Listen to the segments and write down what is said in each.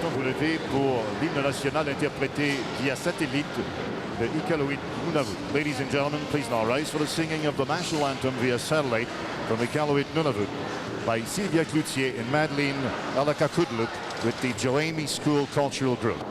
vous levez pour l'hymne national interprété via satellite de Iqaluit Nunavut. Ladies and gentlemen, please now rise for the singing of the national anthem via satellite from Iqaluit Nunavut by Sylvia Cloutier and Madeleine Alakakudluk with the Joami School Cultural Group.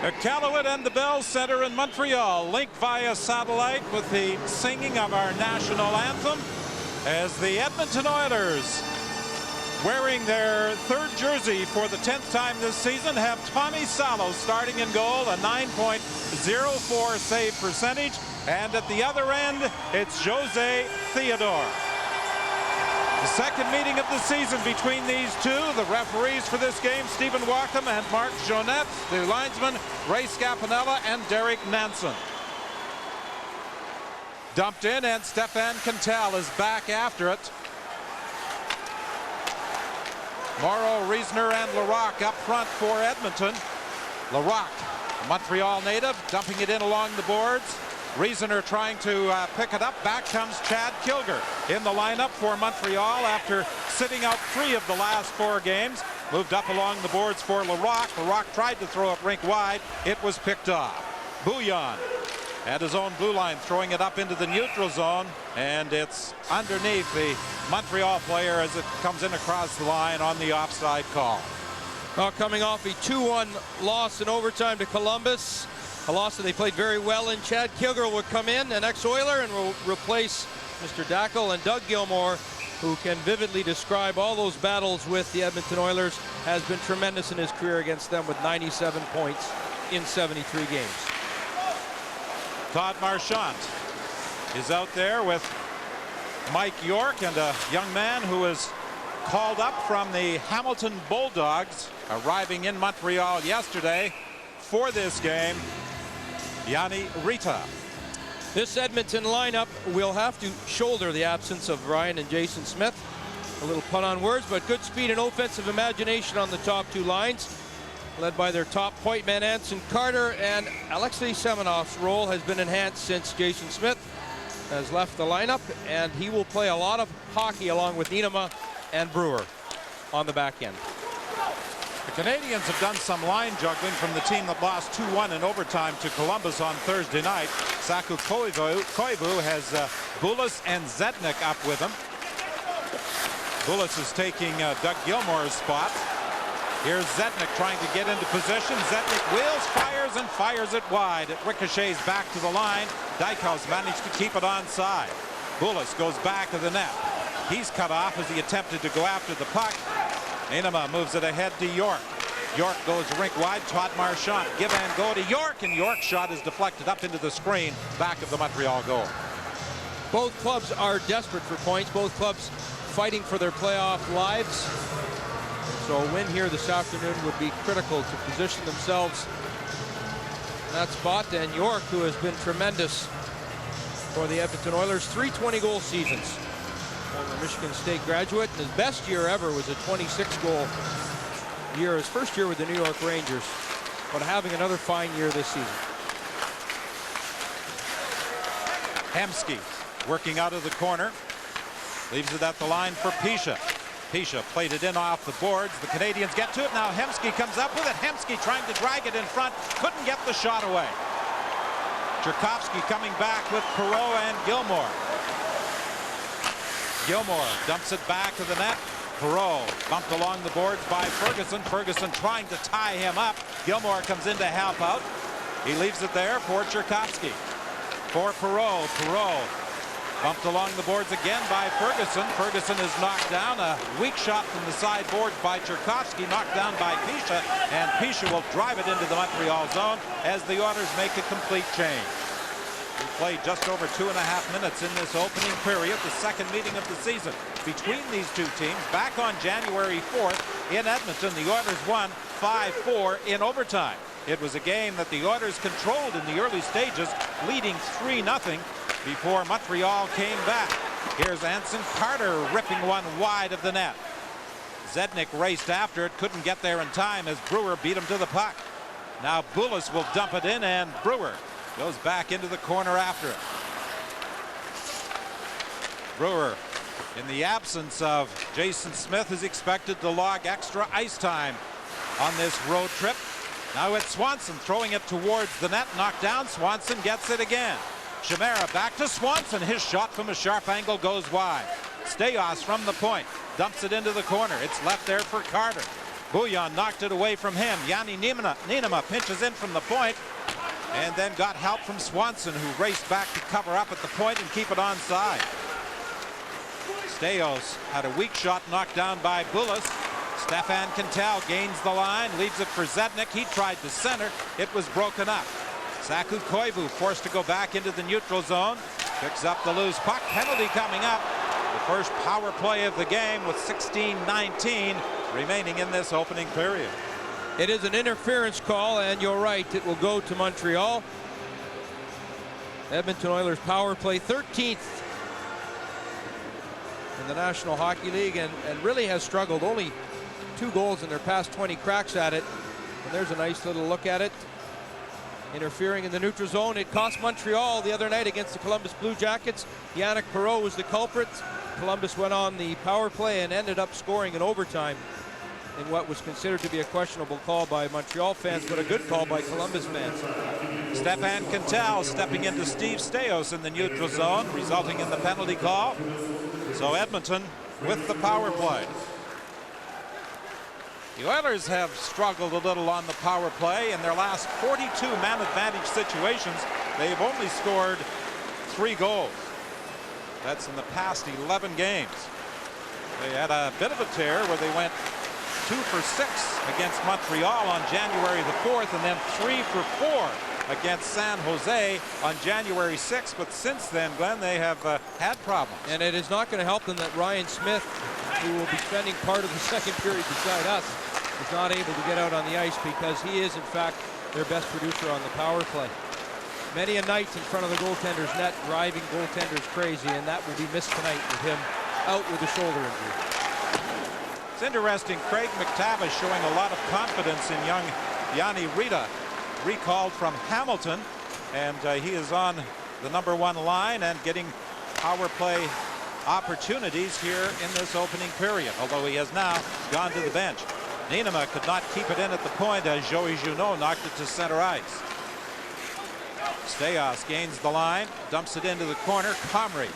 Iqaluit and the Bell Center in Montreal linked via satellite with the singing of our national anthem as the Edmonton Oilers, wearing their third jersey for the 10th time this season, have Tommy Salo starting in goal, a 9.04 save percentage, and at the other end it's Jose Theodore. The second meeting of the season between these two. The referees for this game, Stephen Walkham and Mark Jonette. The linesmen, Ray Scapanella and Derek Nansen. Dumped in, and Stefan Cantel is back after it. Morrow, Reisner, and Larocque up front for Edmonton. Larocque, Montreal native, dumping it in along the boards. Reisner trying to pick it up. Back comes Chad Kilger in the lineup for Montreal after sitting out 3 of the last 4 games. Moved up along the boards for Larocque. Larocque tried to throw it rink wide. It was picked off. Bouillon at his own blue line, throwing it up into the neutral zone, and it's underneath the Montreal player as it comes in across the line on the offside call. Well, coming off a 2-1 loss in overtime to Columbus, a loss that they played very well in. Chad Kilger would come in, an ex-Oiler, and will replace Mr. Dackel, and Doug Gilmour, who can vividly describe all those battles with the Edmonton Oilers, has been tremendous in his career against them with 97 points in 73 games. Todd Marchant is out there with Mike York, and a young man who was called up from the Hamilton Bulldogs, arriving in Montreal yesterday for this game, Jani Rita. This Edmonton lineup will have to shoulder the absence of Ryan and Jason Smith. A little pun on words, but good speed and offensive imagination on the top 2 lines, led by their top point man Anson Carter, and Alexei Semenov's role has been enhanced since Jason Smith has left the lineup, and he will play a lot of hockey along with Niinema and Brewer on the back end. The Canadiens have done some line juggling from the team that lost 2-1 in overtime to Columbus on Thursday night. Saku Koivu has Bulis and Zednik up with him. Bulis is taking Doug Gilmour's spot. Here's Zednik trying to get into position. Zednik wheels, fires, and fires it wide. It ricochets back to the line. Dykhouse managed to keep it onside. Bulis goes back of the net. He's cut off as he attempted to go after the puck. Niinema moves it ahead to York. York goes rink wide. Todd Marchant give and go to York, and York's shot is deflected up into the screen back of the Montreal goal. Both clubs are desperate for points. Both clubs fighting for their playoff lives. So a win here this afternoon would be critical to position themselves in that spot. And York, who has been tremendous for the Edmonton Oilers, 3 20-goal seasons. Former Michigan State graduate, and his best year ever was a 26-goal year, his first year with the New York Rangers, but having another fine year this season. Hemsky working out of the corner, leaves it at the line for Pisha. Pisha played it in off the boards. The Canadiens get to it. Now Hemsky comes up with it. Hemsky trying to drag it in front, couldn't get the shot away. Tchaikovsky coming back with Perreault and Gilmour. Gilmour dumps it back to the net. Perreault bumped along the boards by Ferguson. Ferguson trying to tie him up. Gilmour comes in to help out. He leaves it there for Tchaikovsky. For Perreault. Perreault bumped along the boards again by Ferguson. Ferguson is knocked down. A weak shot from the side boards by Tchaikovsky, knocked down by Pisha, and Pisha will drive it into the Montreal zone as the Oilers make a complete change. We played just over 2.5 minutes in this opening period, the second meeting of the season between these two teams. Back on January 4th in Edmonton, the Oilers won 5-4 in overtime. It was a game that the Oilers controlled in the early stages, leading 3-0 before Montreal came back. Here's Anson Carter ripping one wide of the net. Zednik raced after it, couldn't get there in time as Brewer beat him to the puck. Now Bullis will dump it in, and Brewer goes back into the corner after it. Brewer, in the absence of Jason Smith, is expected to log extra ice time on this road trip. Now it's Swanson throwing it towards the net, knocked down. Swanson gets it again. Chimera back to Swanson. His shot from a sharp angle goes wide. Staios from the point dumps it into the corner. It's left there for Carter. Bouillon knocked it away from him. Yanni Niinema pinches in from the point, and then got help from Swanson, who raced back to cover up at the point and keep it onside. Staios had a weak shot knocked down by Bullis. Stefan Cantel gains the line, leaves it for Zednik. He tried to center. It was broken up. Saku Koivu forced to go back into the neutral zone. Picks up the loose puck. Penalty coming up. The first power play of the game with 16:19 remaining in this opening period. It is an interference call, and you're right, it will go to Montreal. Edmonton Oilers power play 13th in the National Hockey League, and really has struggled. Only 2 goals in their past 20 cracks at it. And there's a nice little look at it. Interfering in the neutral zone. It cost Montreal the other night against the Columbus Blue Jackets. Yannick Perreault was the culprit. Columbus went on the power play and ended up scoring in overtime in what was considered to be a questionable call by Montreal fans, but a good call by Columbus fans. Stefan Cantel stepping into Steve Staios in the neutral zone, resulting in the penalty call. So Edmonton with the power play. The Oilers have struggled a little on the power play. In their last 42 man advantage situations, they've only scored 3 goals. That's in the past 11 games. They had a bit of a tear where they went 2 for 6 against Montreal on January the 4th, and then 3 for 4 against San Jose on January 6th. But since then, Glenn, they have had problems. And it is not going to help them that Ryan Smith, who will be spending part of the second period beside us, is not able to get out on the ice, because he is, in fact, their best producer on the power play. Many a night in front of the goaltender's net, driving goaltenders crazy, and that will be missed tonight with him out with a shoulder injury. It's interesting, Craig McTavish showing a lot of confidence in young Yanni Rita, recalled from Hamilton, and he is on the #1 line and getting power play opportunities here in this opening period, although he has now gone to the bench. Niinema could not keep it in at the point as Joey Juno knocked it to center ice. Staios gains the line, dumps it into the corner. Comrie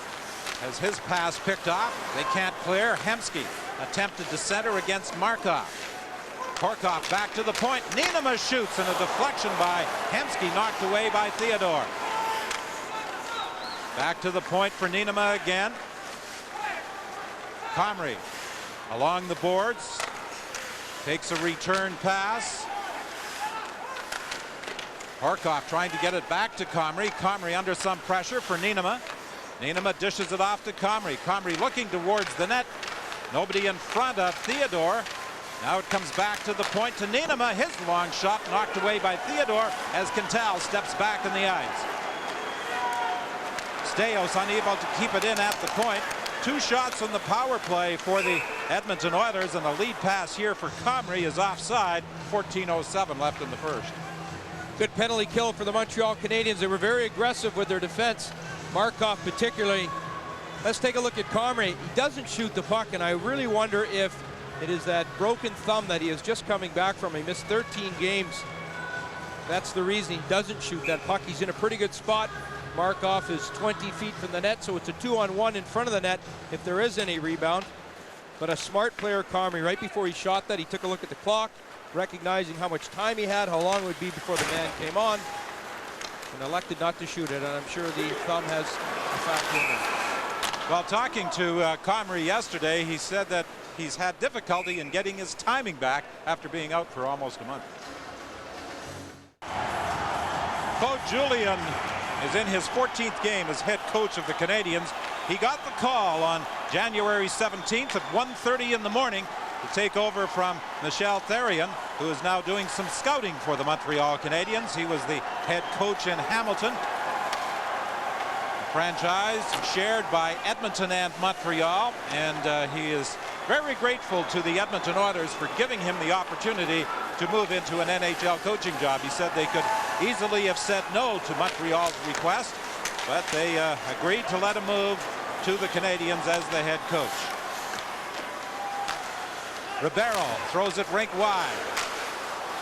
has his pass picked off. They can't clear. Hemsky attempted to center against Markov. Korkov back to the point. Niinema shoots, and a deflection by Hemsky knocked away by Theodore. Back to the point for Niinema again. Comrie along the boards. Takes a return pass. Horkoff trying to get it back to Comrie. Comrie under some pressure for Niinema. Niinema dishes it off to Comrie. Comrie looking towards the net. Nobody in front of Theodore. Now it comes back to the point to Niinema. His long shot knocked away by Theodore as Cantel steps back in the ice. Staios unable to keep it in at the point. 2 shots on the power play for the Edmonton Oilers, and the lead pass here for Comrie is offside. 14:07 left in the first. Good penalty kill for the Montreal Canadiens. They were very aggressive with their defense. Markov particularly. Let's take a look at Comrie. He doesn't shoot the puck, and I really wonder if it is that broken thumb that he is just coming back from. He missed 13 games. That's the reason he doesn't shoot that puck. He's in a pretty good spot. Markov is 20 feet from the net, so it's a 2-on-1 in front of the net if there is any rebound. But a smart player, Comrie, right before he shot that, he took a look at the clock, recognizing how much time he had, how long it would be before the man came on, and elected not to shoot it. And I'm sure the thumb has a factor in there. Well, talking to Comrie yesterday, he said that he's had difficulty in getting his timing back after being out for almost a month. Claude Julien is in his 14th game as head coach of the Canadiens. He got the call on January 17th at 1:30 in the morning to take over from Michel Therrien, who is now doing some scouting for the Montreal Canadiens. He was the head coach in Hamilton. The franchise shared by Edmonton and Montreal, and he is very grateful to the Edmonton Oilers for giving him the opportunity to move into an NHL coaching job. He said they could easily have said no to Montreal's request, but they agreed to let him move to the Canadiens as the head coach. Ribeiro throws it rink wide.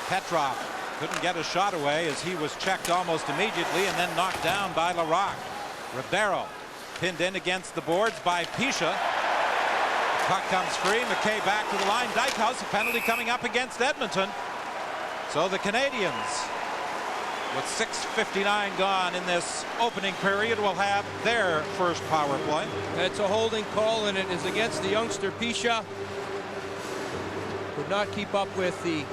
Petrov couldn't get a shot away as he was checked almost immediately and then knocked down by Larocque. Ribeiro pinned in against the boards by Pisha. Puck comes free. McKay back to the line. Dykhouse, a penalty coming up against Edmonton. So the Canadiens, with 6:59 gone in this opening period, will have their first power play. It's a holding call, and it is against the youngster Pisha. Could not keep up with the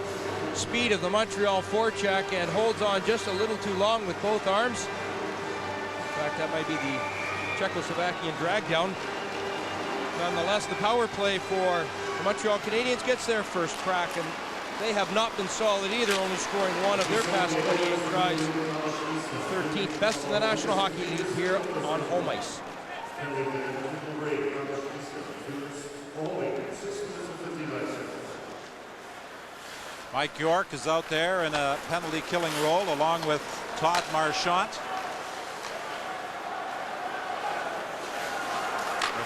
speed of the Montreal forecheck and holds on just a little too long with both arms. In fact, that might be the Czechoslovakian drag down. Nonetheless, the power play for the Montreal Canadiens gets their first crack, and they have not been solid either, only scoring 1 of their past 28 tries. 13th best in the National Hockey League here on home ice. Mike York is out there in a penalty killing role along with Todd Marchant.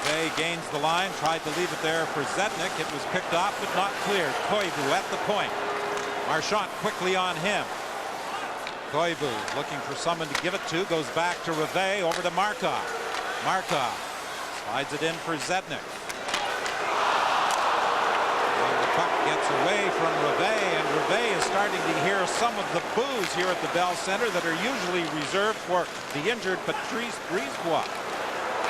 Reve gains the line, tried to leave it there for Zednik. It was picked off but not cleared. Koivu at the point. Marchant quickly on him. Koivu looking for someone to give it to. Goes back to Reve, over to Markov. Markov slides it in for Zednik. And the puck gets away from Reve, and Reve is starting to hear some of the boos here at the Bell Center that are usually reserved for the injured Patrice Brisebois.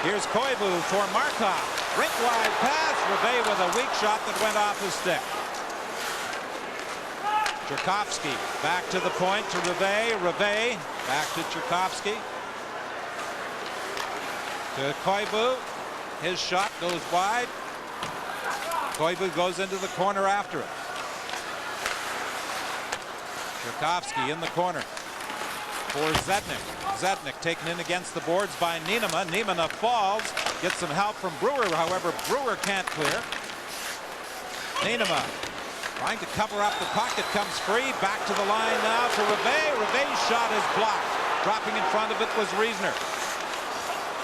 Here's Koivu for Markov. Rink-wide pass. Reve with a weak shot that went off his stick. Tchaikovsky back to the point to Reve. Reve back to Tchaikovsky. To Koivu. His shot goes wide. Koivu goes into the corner after it. Tchaikovsky in the corner for Zednik. Zednik taken in against the boards by Niinema. Niinema falls, gets some help from Brewer. However, Brewer can't clear. Niinema trying to cover up the puck. It comes free. Back to the line now to Reve. Reve's shot is blocked. Dropping in front of it was Riesner.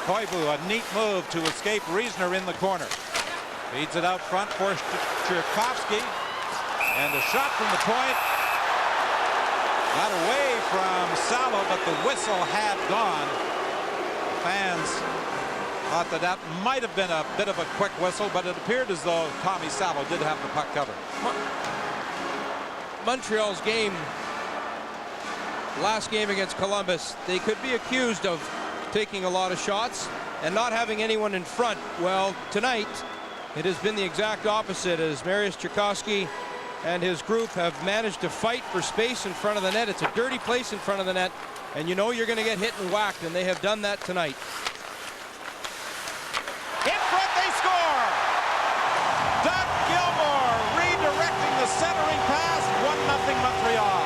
Koivu, a neat move to escape Riesner in the corner. Feeds it out front for Tchaikovsky. And a shot from the point. Got away from Salo, but the whistle had gone. Fans thought that that might have been a bit of a quick whistle, but it appeared as though Tommy Salo did have the puck covered. Montreal's game, last game against Columbus, they could be accused of taking a lot of shots and not having anyone in front. Well, tonight, it has been the exact opposite, as Mariusz Tchaikovsky and his group have managed to fight for space in front of the net. It's a dirty place in front of the net, and you know you're going to get hit and whacked, and they have done that tonight. In front, they score! Doug Gilmour redirecting the centering pass, 1-0 Montreal.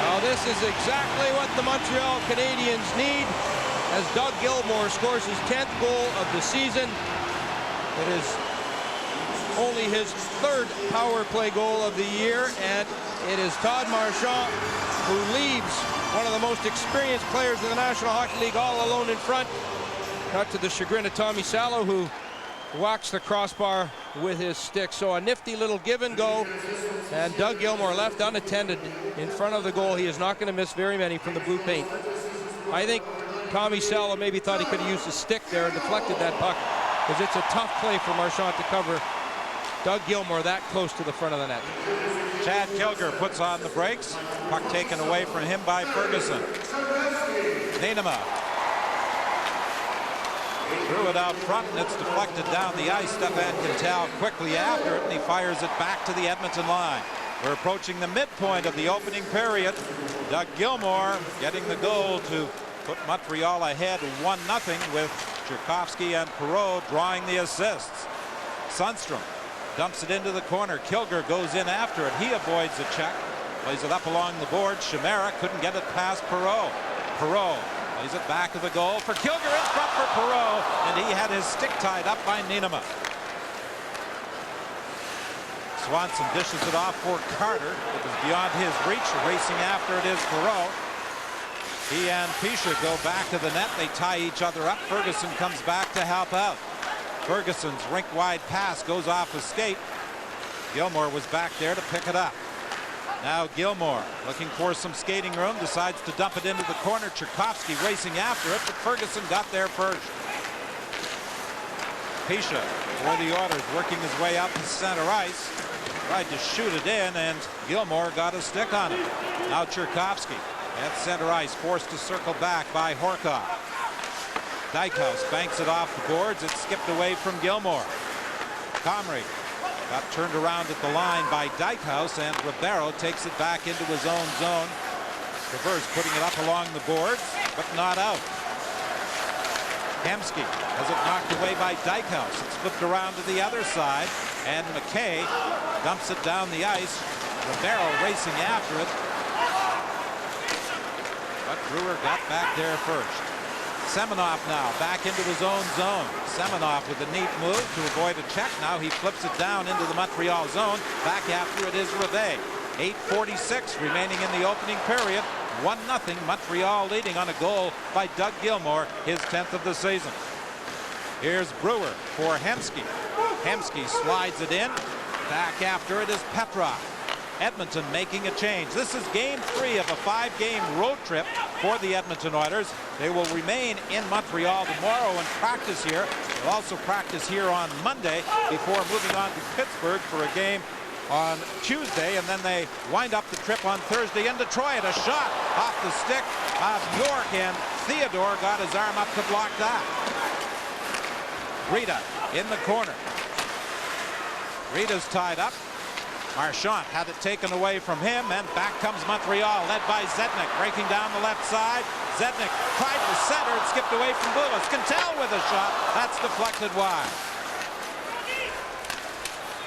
Now this is exactly what the Montreal Canadiens need, as Doug Gilmour scores his 10th goal of the season. It is only his 3rd power play goal of the year, and it is Todd Marchant who leaves one of the most experienced players in the National Hockey League all alone in front, not to the chagrin of Tommy Salo, who whacks the crossbar with his stick. So a nifty little give and go, and Doug Gilmour left unattended in front of the goal. He is not going to miss very many from the blue paint. I think Tommy Salo maybe thought he could have used his stick there and deflected that puck, because it's a tough play for Marchant to cover Doug Gilmour that close to the front of the net. Chad Kilray puts on the brakes. Puck taken away from him by Ferguson. Niinema threw it out front, and it's deflected down the ice. Stefan Cantel quickly after it, and he fires it back to the Edmonton line. We're approaching the midpoint of the opening period. Doug Gilmour getting the goal to put Montreal ahead 1-0, with Tchaikovsky and Perreault drawing the assists. Sundstrom dumps it into the corner. Kilray goes in after it. He avoids a check. Plays it up along the board. Chimera couldn't get it past Perreault. Perreault plays it back of the goal for Kilray, in front for Perreault, and he had his stick tied up by Niinema. Swanson dishes it off for Carter. It was beyond his reach. Racing after it is Perreault. He and Pisha go back to the net. They tie each other up. Ferguson comes back to help out. Ferguson's rink-wide pass goes off his skate. Gilmour was back there to pick it up. Now Gilmour, looking for some skating room, decides to dump it into the corner. Tchaikovsky racing after it, but Ferguson got there first. Pisha, for the Oilers, working his way up to center ice. Tried to shoot it in, and Gilmour got a stick on it. Now Tchaikovsky at center ice, forced to circle back by Horcoff. Dykhouse banks it off the boards. It's skipped away from Gilmour. Comrie got turned around at the line by Dykhouse, and Ribeiro takes it back into his own zone. Traverse putting it up along the boards, but not out. Hemsky has it knocked away by Dykhouse. It's flipped around to the other side, and McKay dumps it down the ice. Ribeiro racing after it, but Brewer got back there first. Semenoff now back into his own zone. Semenoff with a neat move to avoid a check. Now he flips it down into the Montreal zone. Back after it is Rivet. 8:46 remaining in the opening period. 1-0 Montreal leading on a goal by Doug Gilmour, his 10th of the season. Here's Brewer for Hemsky. Hemsky slides it in. Back after it is Petrov. Edmonton making a change. This is game 3 of a 5-game road trip for the Edmonton Oilers. They will remain in Montreal tomorrow and practice here. They'll also practice here on Monday before moving on to Pittsburgh for a game on Tuesday, and then they wind up the trip on Thursday in Detroit. A shot off the stick of York, and Theodore got his arm up to block that. Rita in the corner. Rita's tied up. Marchant had it taken away from him, and back comes Montreal, led by Zednik, breaking down the left side. Zednik tried to center, it skipped away from Boulos. Cantel with a shot, that's deflected wide.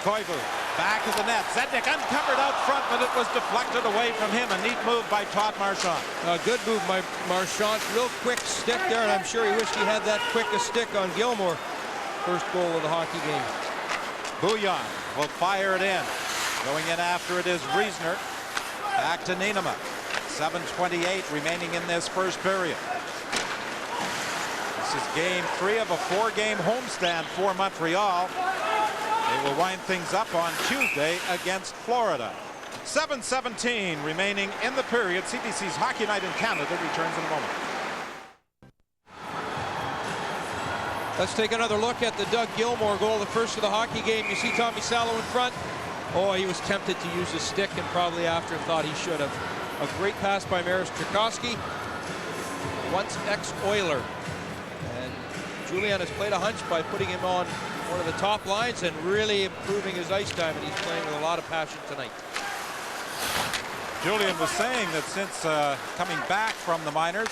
Koivu back of the net. Zednik uncovered out front, but it was deflected away from him. A neat move by Todd Marchant. A good move by Marchant. Real quick stick there, and I'm sure he wished he had that quick a stick on Gilmour. First goal of the hockey game. Bouillon will fire it in. Going in after it is Riesner. Back to Niinema. 7:28 remaining in this first period. This is game 3 of a 4-game homestand for Montreal. They will wind things up on Tuesday against Florida. 7:17 remaining in the period. CBC's Hockey Night in Canada returns in a moment. Let's take another look at the Doug Gilmour goal, the first of the hockey game. You see Tommy Salo in front. Oh, he was tempted to use his stick, and probably after thought he should have. A great pass by Maris Tchaikovsky, once ex-Oiler. And Julian has played a hunch by putting him on one of the top lines and really improving his ice time, and he's playing with a lot of passion tonight. Julian was saying that since coming back from the minors,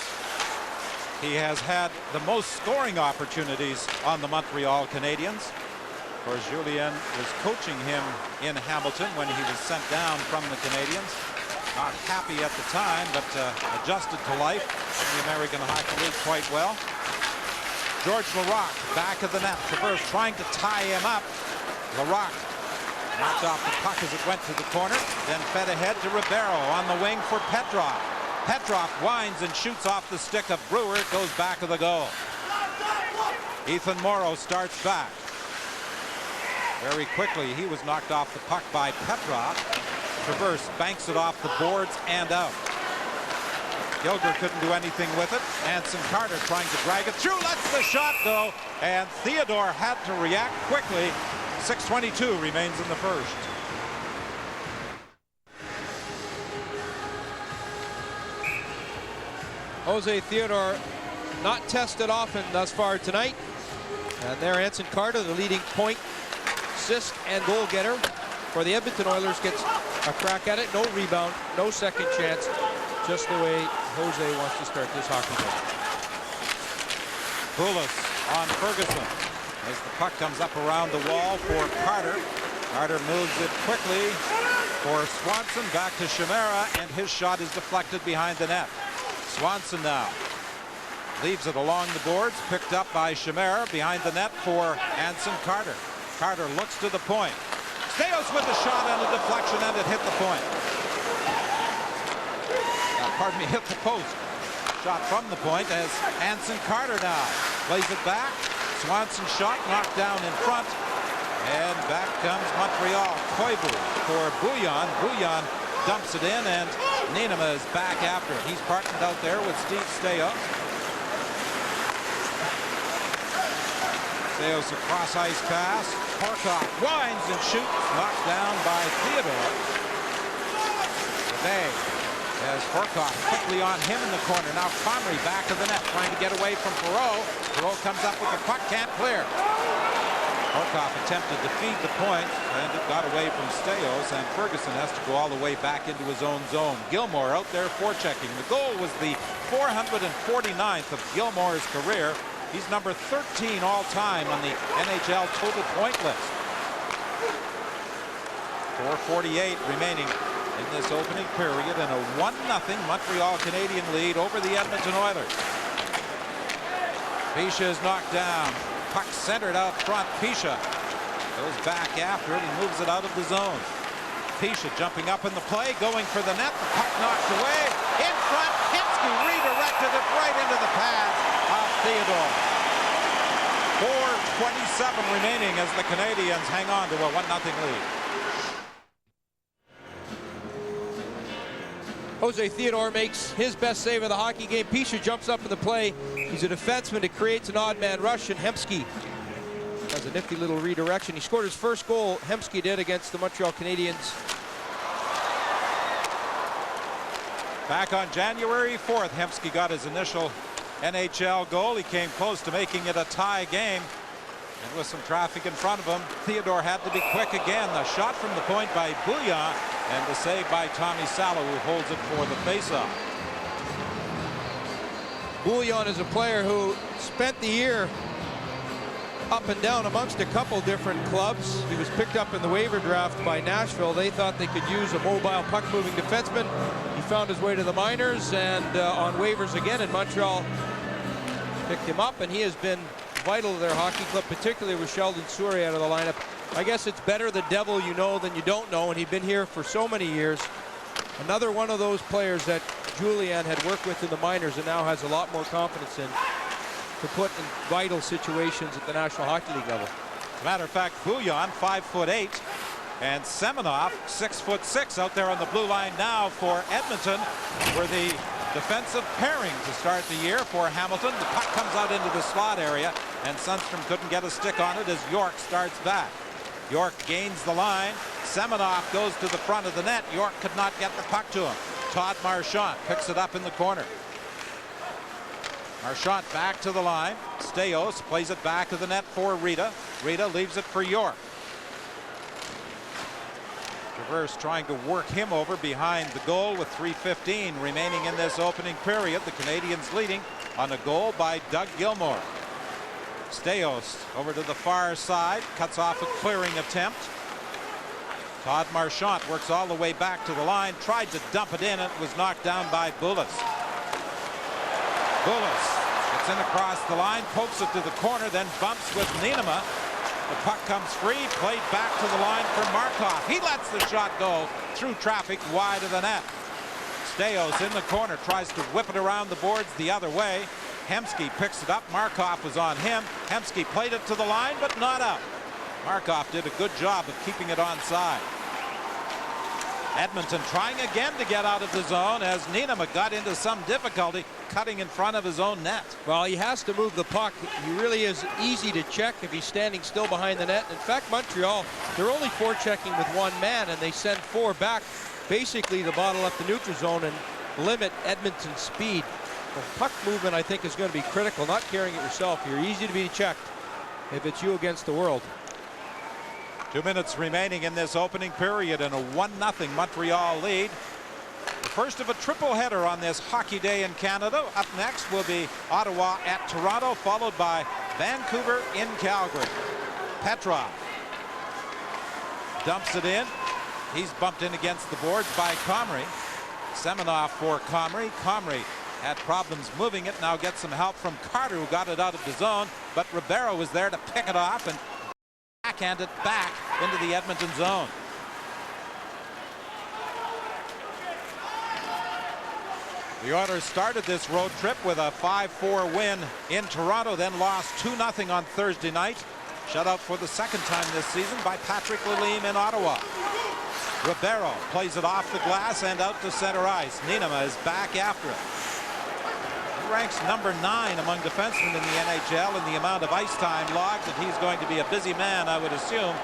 he has had the most scoring opportunities on the Montreal Canadiens. Of course, Julien was coaching him in Hamilton when he was sent down from the Canadiens. Not happy at the time, but adjusted to life in the American Hockey League quite well. George Laraque back of the net. Traverse trying to tie him up. Laraque knocked off the puck as it went to the corner, then fed ahead to Ribeiro on the wing for Petrov. Petrov winds and shoots off the stick of Brewer. It goes back of the goal. Ethan Morrow starts back. Very quickly, he was knocked off the puck by Petrov. Traverse banks it off the boards and out. Gilmour couldn't do anything with it. Anson Carter trying to drag it through. Lets the shot go. And Theodore had to react quickly. 6:22 remains in the first. Jose Theodore not tested often thus far tonight. And there Anson Carter, the leading point, assist, and goal getter for the Edmonton Oilers, gets a crack at it. No rebound, no second chance. Just the way Jose wants to start this hockey game. Poulos on Ferguson as the puck comes up around the wall for Carter. Carter moves it quickly for Swanson. Back to Chimera, and his shot is deflected behind the net. Swanson now leaves it along the boards, picked up by Chimera behind the net for Anson Carter. Carter looks to the point. Staios with the shot and a deflection, and it hit the point. Pardon me, hit the post. Shot from the point as Anson Carter now plays it back. Swanson shot knocked down in front. And back comes Montreal. Koivu for Bouillon. Bouillon dumps it in, and Nienema is back after it. He's partnered out there with Steve Staios. Staios a cross ice pass. Horcock winds and shoots. Knocked down by Theodore. Today, as Horcock quickly on him in the corner. Now Comrie back of the net trying to get away from Perreault. Perreault comes up with the puck, can't clear. Horcock attempted to feed the point, and it got away from Staios, and Ferguson has to go all the way back into his own zone. Gilmour out there forechecking. The goal was the 449th of Gilmour's career. He's number 13 all time on the NHL total point list. 4:48 remaining in this opening period, and a 1-0 Montreal Canadian lead over the Edmonton Oilers. Pisha is knocked down. Puck centered out front. Pisha goes back after it. He moves it out of the zone. Pisha jumping up in the play, going for the net. The puck knocked away. In front, Hemsky redirected it right into the pads of Theodore. 4:27 remaining as the Canadiens hang on to a 1-0 lead. Jose Theodore makes his best save of the hockey game. Pisha jumps up in the play. He's a defenseman. It creates an odd man rush, and Hemsky has a nifty little redirection. He scored his first goal, Hemsky did, against the Montreal Canadiens. Back on January 4th, Hemsky got his initial NHL goal. He came close to making it a tie game. And with some traffic in front of him, Theodore had to be quick again. The shot from the point by Bouillon, and the save by Tommy Salo, who holds it for the faceoff. Bouillon is a player who spent the year up and down amongst a couple different clubs. He was picked up in the waiver draft by Nashville. They thought they could use a mobile puck-moving defenseman. He found his way to the minors, and on waivers again, and Montreal picked him up, and he has been vital to their hockey club, particularly with Sheldon Souray out of the lineup. I guess it's better the devil you know than you don't know, and he'd been here for so many years. Another one of those players that Julien had worked with in the minors and now has a lot more confidence in to put in vital situations at the National Hockey League level. As a matter of fact, Bouillon, 5'8", and Semenov, 6'6", out there on the blue line now for Edmonton. Were the defensive pairing to start the year for Hamilton. The puck comes out into the slot area, and Sundstrom couldn't get a stick on it as York starts back. York gains the line. Semenov goes to the front of the net. York could not get the puck to him. Todd Marchant picks it up in the corner. Marchant back to the line. Staios plays it back of the net for Rita. Rita leaves it for York. Traverse trying to work him over behind the goal with 3:15 remaining in this opening period. The Canadiens leading on a goal by Doug Gilmour. Staios over to the far side, cuts off a clearing attempt. Todd Marchant works all the way back to the line, tried to dump it in, and it was knocked down by Bullis. Bullis gets in across the line, pokes it to the corner, then bumps with Niinema. The puck comes free, played back to the line for Markov. He lets the shot go through traffic wide of the net. Staios in the corner, tries to whip it around the boards the other way. Hemsky picks it up. Markov was on him. Hemsky played it to the line, but not out. Markov did a good job of keeping it onside. Edmonton trying again to get out of the zone as Niinema got into some difficulty cutting in front of his own net. Well, he has to move the puck. He really is easy to check if he's standing still behind the net. In fact, Montreal, they're only forechecking with one man, and they send four back basically to bottle up the neutral zone and limit Edmonton's speed. The puck movement, I think, is going to be critical. Not carrying it yourself. You're easy to be checked if it's you against the world. 2 minutes remaining in this opening period and a 1-0 Montreal lead. The first of a triple header on this hockey day in Canada. Up next will be Ottawa at Toronto, followed by Vancouver in Calgary. Petrov dumps it in. He's bumped in against the boards by Comrie. Semenoff for Comrie. Comrie had problems moving it, now gets some help from Carter, who got it out of the zone, but Ribeiro was there to pick it off and backhand it back into the Edmonton zone. The Oilers started this road trip with a 5-4 win in Toronto, then lost 2-0 on Thursday night. Shut out for the second time this season by Patrick Lalime in Ottawa. Ribeiro plays it off the glass and out to center ice. Niinema is back after it. He ranks number 9 among defensemen in the NHL in the amount of ice time logged, and he's going to be a busy man, I would assume,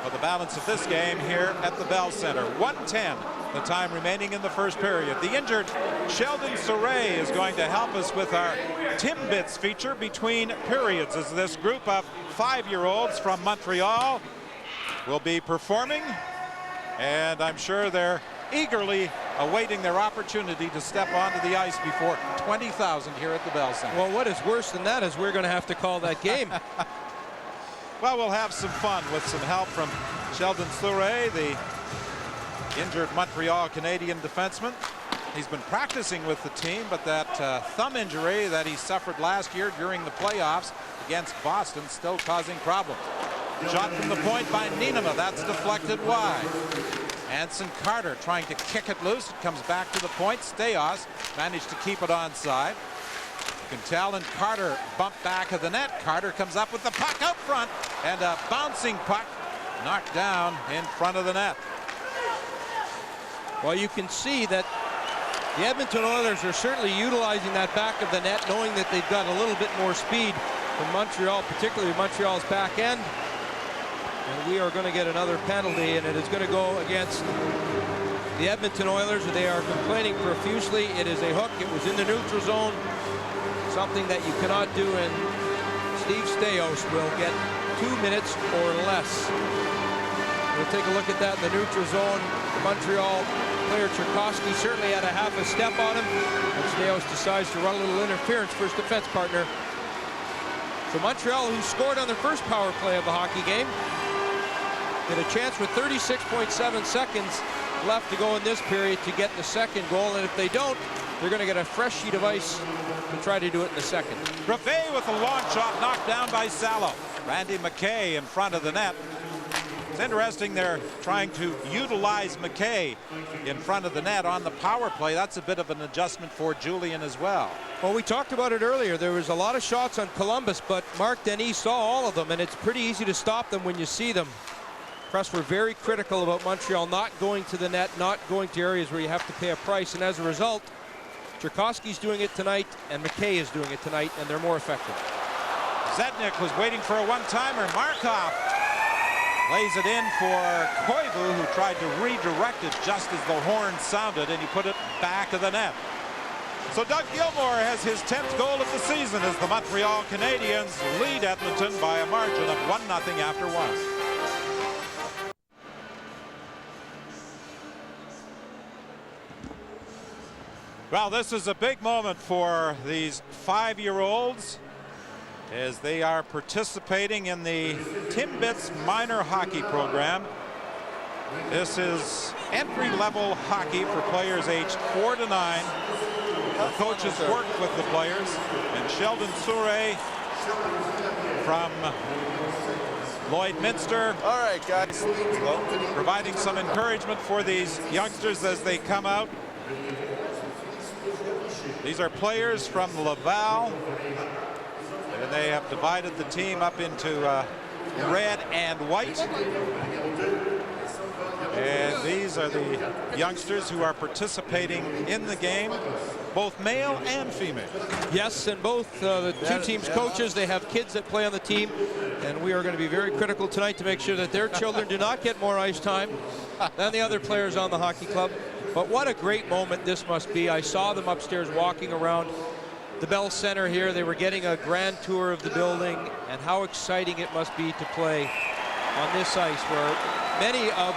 for the balance of this game here at the Bell Center. 1:10 the time remaining in the first period. The injured Sheldon Surrey is going to help us with our Timbits feature between periods, as this group of 5-year-olds from Montreal will be performing, and I'm sure they're eagerly awaiting their opportunity to step onto the ice before 20,000 here at the Bell Center. Well, what is worse than that is we're going to have to call that game. Well, we'll have some fun with some help from Sheldon Surrey, the injured Montreal Canadian defenseman. He's been practicing with the team, but that thumb injury that he suffered last year during the playoffs against Boston still causing problems. Shot from the point by Niinema. That's deflected wide. Anson Carter trying to kick it loose. It comes back to the point. Staios managed to keep it onside. Cantel and Carter bump back of the net. Carter comes up with the puck out front, and a bouncing puck knocked down in front of the net. Well, you can see that the Edmonton Oilers are certainly utilizing that back of the net, knowing that they've got a little bit more speed from Montreal, particularly Montreal's back end. And we are going to get another penalty, and it is going to go against the Edmonton Oilers. They are complaining profusely. It is a hook. It was in the neutral zone, something that you cannot do, and Steve Staios will get 2 minutes or less. We'll take a look at that in the neutral zone. Montreal player Tchaikovsky certainly had a half a step on him, and Staios decides to run a little interference for his defense partner. So Montreal, who scored on their first power play of the hockey game, get a chance with 36.7 seconds left to go in this period to get the second goal, and if they don't, they're going to get a fresh sheet of ice to try to do it in the second. Brevet with a long shot knocked down by Salo. Randy McKay in front of the net. It's interesting they're trying to utilize McKay in front of the net on the power play. That's a bit of an adjustment for Julian as well. Well, we talked about it earlier. There was a lot of shots on Columbus, but Mark Denis saw all of them, and it's pretty easy to stop them when you see them. Press were very critical about Montreal not going to the net, not going to areas where you have to pay a price, and as a result, Tchaikovsky's doing it tonight, and McKay is doing it tonight, and they're more effective. Zednik was waiting for a one-timer. Markov lays it in for Koivu, who tried to redirect it just as the horn sounded, and he put it back of the net. So Doug Gilmour has his 10th goal of the season as the Montreal Canadiens lead Edmonton by a margin of 1-0 after 1. Well, this is a big moment for these 5-year-olds as they are participating in the Timbits minor hockey program. This is entry-level hockey for players aged 4 to 9. The coaches worked with the players, and Sheldon Souray from Lloydminster. All right, guys. Providing some encouragement for these youngsters as they come out. These are players from Laval, and they have divided the team up into red and white. And these are the youngsters who are participating in the game, both male and female. Yes, and both the two teams' coaches, they have kids that play on the team, and we are going to be very critical tonight to make sure that their children do not get more ice time than the other players on the hockey club. But what a great moment this must be. I saw them upstairs walking around the Bell Center here. They were getting a grand tour of the building, and how exciting it must be to play on this ice where many of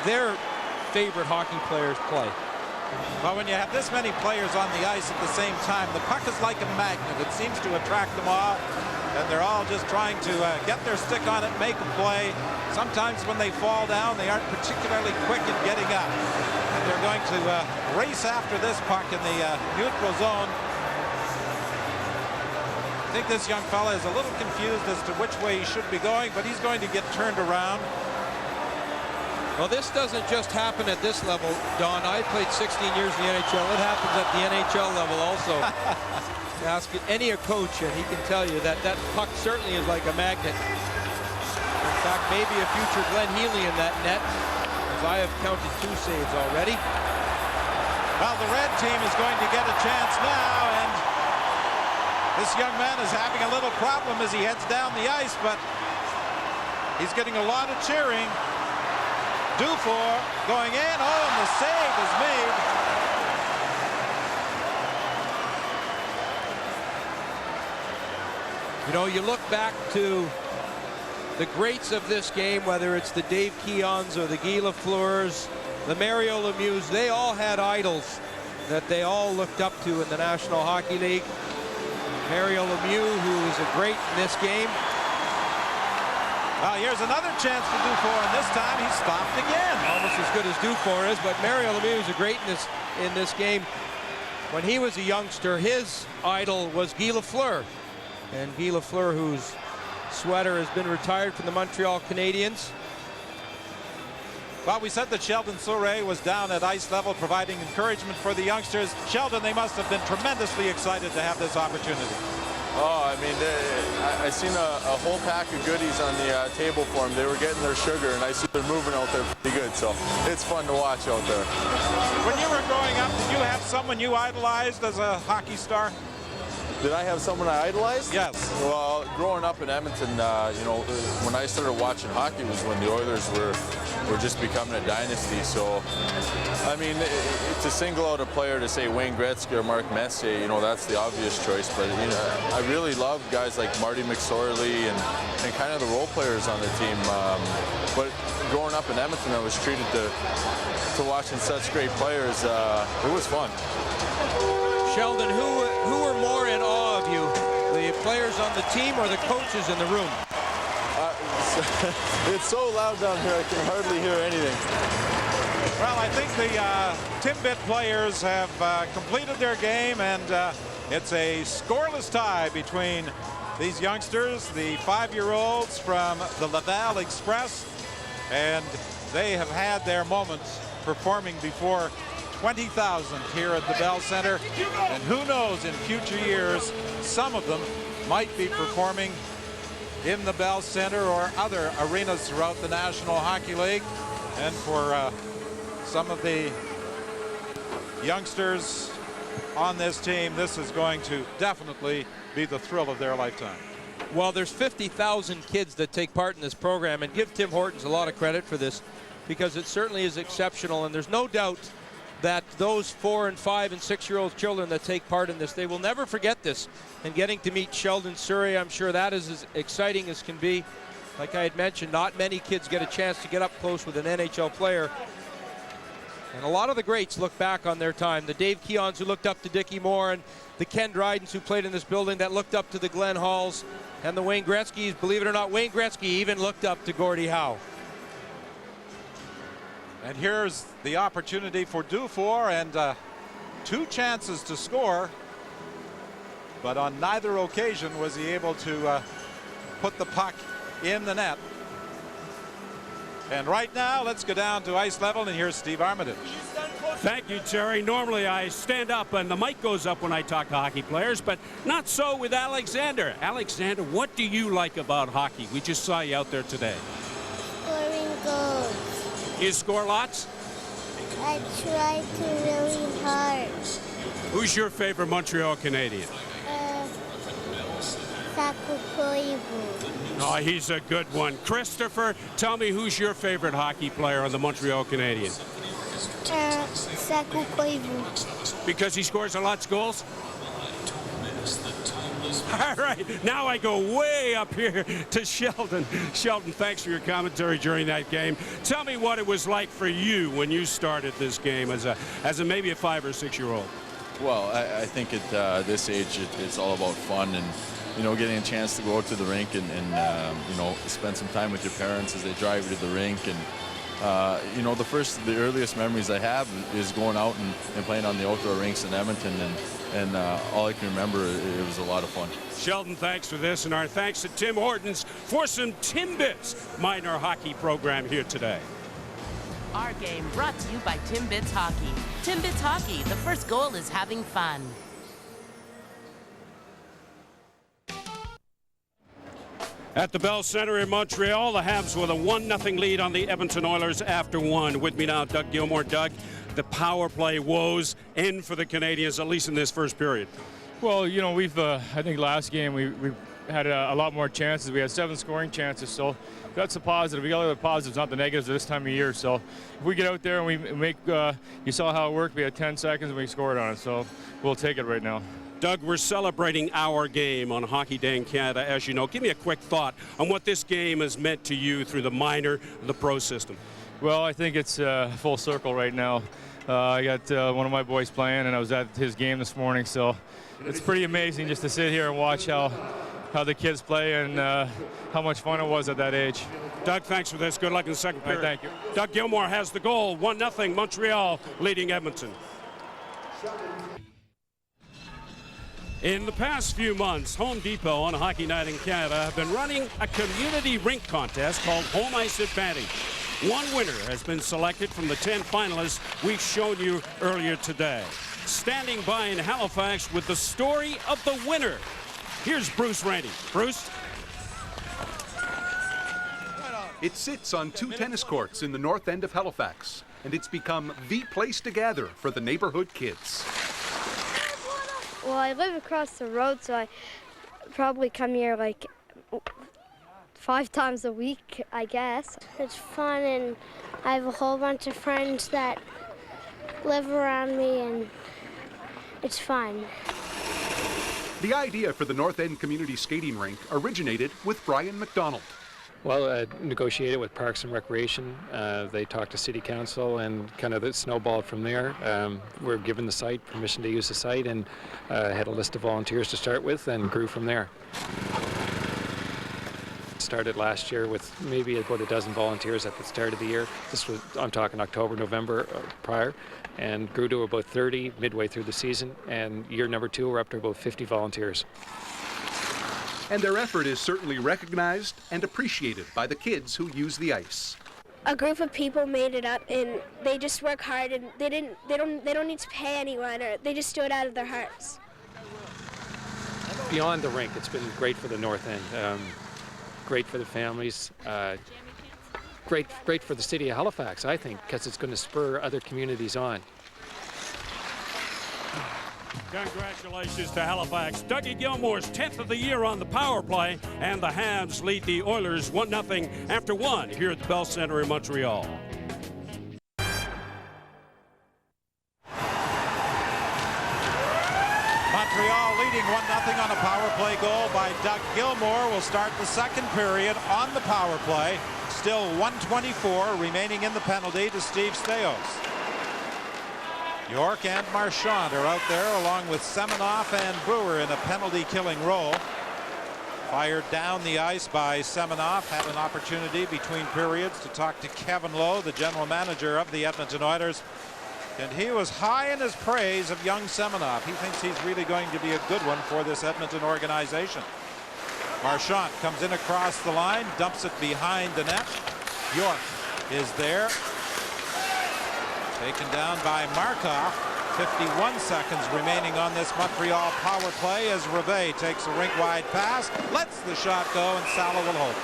their favorite hockey players play. Well, when you have this many players on the ice at the same time, the puck is like a magnet. It seems to attract them all, and they're all just trying to get their stick on it, make a play. Sometimes when they fall down, they aren't particularly quick in getting up. And they're going to race after this puck in the neutral zone. I think this young fella is a little confused as to which way he should be going, but he's going to get turned around. Well, this doesn't just happen at this level, Don. I played 16 years in the NHL. It happens at the NHL level also. Ask any coach, and he can tell you that that puck certainly is like a magnet. In fact, maybe a future Glenn Healy in that net, as I have counted 2 saves already. Well, the red team is going to get a chance now, and this young man is having a little problem as he heads down the ice, but he's getting a lot of cheering. Dufour going in. Oh, and the save is made. You know, you look back to the greats of this game, whether it's the Dave Keons or the Guy Lafleurs, the Mario Lemieux, they all had idols that they all looked up to in the National Hockey League. Mario Lemieux, who is a great in this game. Here's another chance for Dufour, and this time he's stopped again. Almost as good as Dufour is, but Mario Lemieux is a great in this game. When he was a youngster, his idol was Guy Lafleur. And Guy Lafleur, whose sweater has been retired from the Montreal Canadiens. Well, we said that Sheldon Souray was down at ice level providing encouragement for the youngsters. Sheldon, they must have been tremendously excited to have this opportunity. Oh, I mean, I seen a whole pack of goodies on the table for them. They were getting their sugar, and I see they're moving out there pretty good, so it's fun to watch out there. When you were growing up, did you have someone you idolized as a hockey star? Did I have someone I idolized? Yes. Well, growing up in Edmonton, you know, when I started watching hockey was when the Oilers were just becoming a dynasty. So, I mean, to single out a player to say Wayne Gretzky or Mark Messier, you know, that's the obvious choice. But, you know, I really love guys like Marty McSorley and kind of the role players on the team. But growing up in Edmonton, I was treated to watching such great players. It was fun. Sheldon, who were more in awe of you, the players on the team or the coaches in the room? It's so loud down here, I can hardly hear anything. Well, I think the Timbit players have completed their game, and it's a scoreless tie between these youngsters, the 5-year-olds from the Laval Express, and they have had their moments performing before 20,000 here at the Bell Center, and who knows, in future years some of them might be performing in the Bell Center or other arenas throughout the National Hockey League. And for some of the youngsters on this team, this is going to definitely be the thrill of their lifetime. Well, there's 50,000 kids that take part in this program, and give Tim Hortons a lot of credit for this, because it certainly is exceptional, and there's no doubt that those 4 and 5 and 6-year-old children that take part in this, they will never forget this. And getting to meet Sheldon Surrey, I'm sure that is as exciting as can be. Like I had mentioned, not many kids get a chance to get up close with an NHL player. And a lot of the greats look back on their time. The Dave Keons who looked up to Dickie Moore, and the Ken Drydens who played in this building that looked up to the Glenn Halls, and the Wayne Gretzkys. Believe it or not, Wayne Gretzky even looked up to Gordie Howe. And here's the opportunity for Dufour, and 2 chances to score, but on neither occasion was he able to put the puck in the net. And right now, let's go down to ice level, and here's Steve Armitage. Thank you, Terry. Normally I stand up and the mic goes up when I talk to hockey players, but not so with Alexander. Alexander, what do you like about hockey? We just saw you out there today. Scoring goals. You score lots? I try to really hard. Who's your favorite Montreal Canadian? Saku Koivu. Oh, he's a good one. Christopher, tell me who's your favorite hockey player on the Montreal Canadiens? Saku Koivu. Because he scores a lot of goals? All right, now I go way up here to Sheldon. Sheldon, thanks for your commentary during that game. Tell me what it was like for you when you started this game as a maybe a 5 or 6-year-old. Well, I think at this age it's all about fun and, you know, getting a chance to go out to the rink and you know, spend some time with your parents as they drive you to the rink. And you know, the earliest memories I have is going out and playing on the outdoor rinks in Edmonton, and all I can remember, it was a lot of fun. Sheldon, thanks for this, and our thanks to Tim Hortons for some Timbits minor hockey program here today. Our game brought to you by Timbits Hockey. Timbits Hockey, the first goal is having fun. At the Bell Center in Montreal, the Habs with a 1-0 lead on the Edmonton Oilers after 1. With me now, Doug Gilmour. Doug, the power play woes end for the Canadiens, at least in this first period. Well, you know, we've I think last game we had a lot more chances. We had 7 scoring chances, so that's a positive. We got the positives, not the negatives, at this time of year. So if we get out there and we make, you saw how it worked. We had 10 seconds and we scored on it, so we'll take it right now. Doug, we're celebrating our game on Hockey Day in Canada, as you know. Give me a quick thought on what this game has meant to you through the minor, the pro system. Well, I think it's full circle right now. I got one of my boys playing, and I was at his game this morning, so it's pretty amazing just to sit here and watch how the kids play and how much fun it was at that age. Doug, thanks for this. Good luck in the second period. Thank you. Doug Gilmour has the goal. 1-0 Montreal leading Edmonton. In the past few months, Home Depot on Hockey Night in Canada have been running a community rink contest called Home Ice Advantage. One winner has been selected from the 10 finalists we've shown you earlier today. Standing by in Halifax with the story of the winner, here's Bruce Randy. Bruce? It sits on 2 tennis courts in the north end of Halifax, and it's become the place to gather for the neighborhood kids. Well, I live across the road, so I probably come here like 5 times a week, I guess. It's fun, and I have a whole bunch of friends that live around me, and it's fun. The idea for the North End Community Skating Rink originated with Brian McDonald. Well, negotiated with Parks and Recreation. They talked to City Council, and kind of it snowballed from there. We're given the site, permission to use the site, and had a list of volunteers to start with, and grew from there. Started last year with maybe about a dozen volunteers at the start of the year. This was, I'm talking October, November prior, and grew to about 30 midway through the season. And year number 2, we're up to about 50 volunteers. And their effort is certainly recognized and appreciated by the kids who use the ice. A group of people made it up, and they just work hard, and they don't need to pay anyone, or they just do it out of their hearts. Beyond the rink, it's been great for the North End. Great for the families. Great for the city of Halifax, I think, because it's going to spur other communities on. Congratulations to Halifax. Dougie Gilmour's 10th of the year on the power play, and the Habs lead the Oilers 1-0 after 1 here at the Bell Center in Montreal. leading 1-0 on a power play goal by Doug Gilmour. Will start the second period on the power play. Still 1:24 remaining in the penalty to Steve Staios. York and Marchant are out there along with Semenoff and Brewer in a penalty killing role. Fired down the ice by Semenoff. Had an opportunity between periods to talk to Kevin Lowe, the general manager of the Edmonton Oilers. And he was high in his praise of young Semenoff. He thinks he's really going to be a good one for this Edmonton organization. Marchant comes in across the line, dumps it behind the net. York is there. Taken down by Markov. 51 seconds remaining on this Montreal power play as Rivet takes a rink-wide pass, lets the shot go, and Salah will hold it.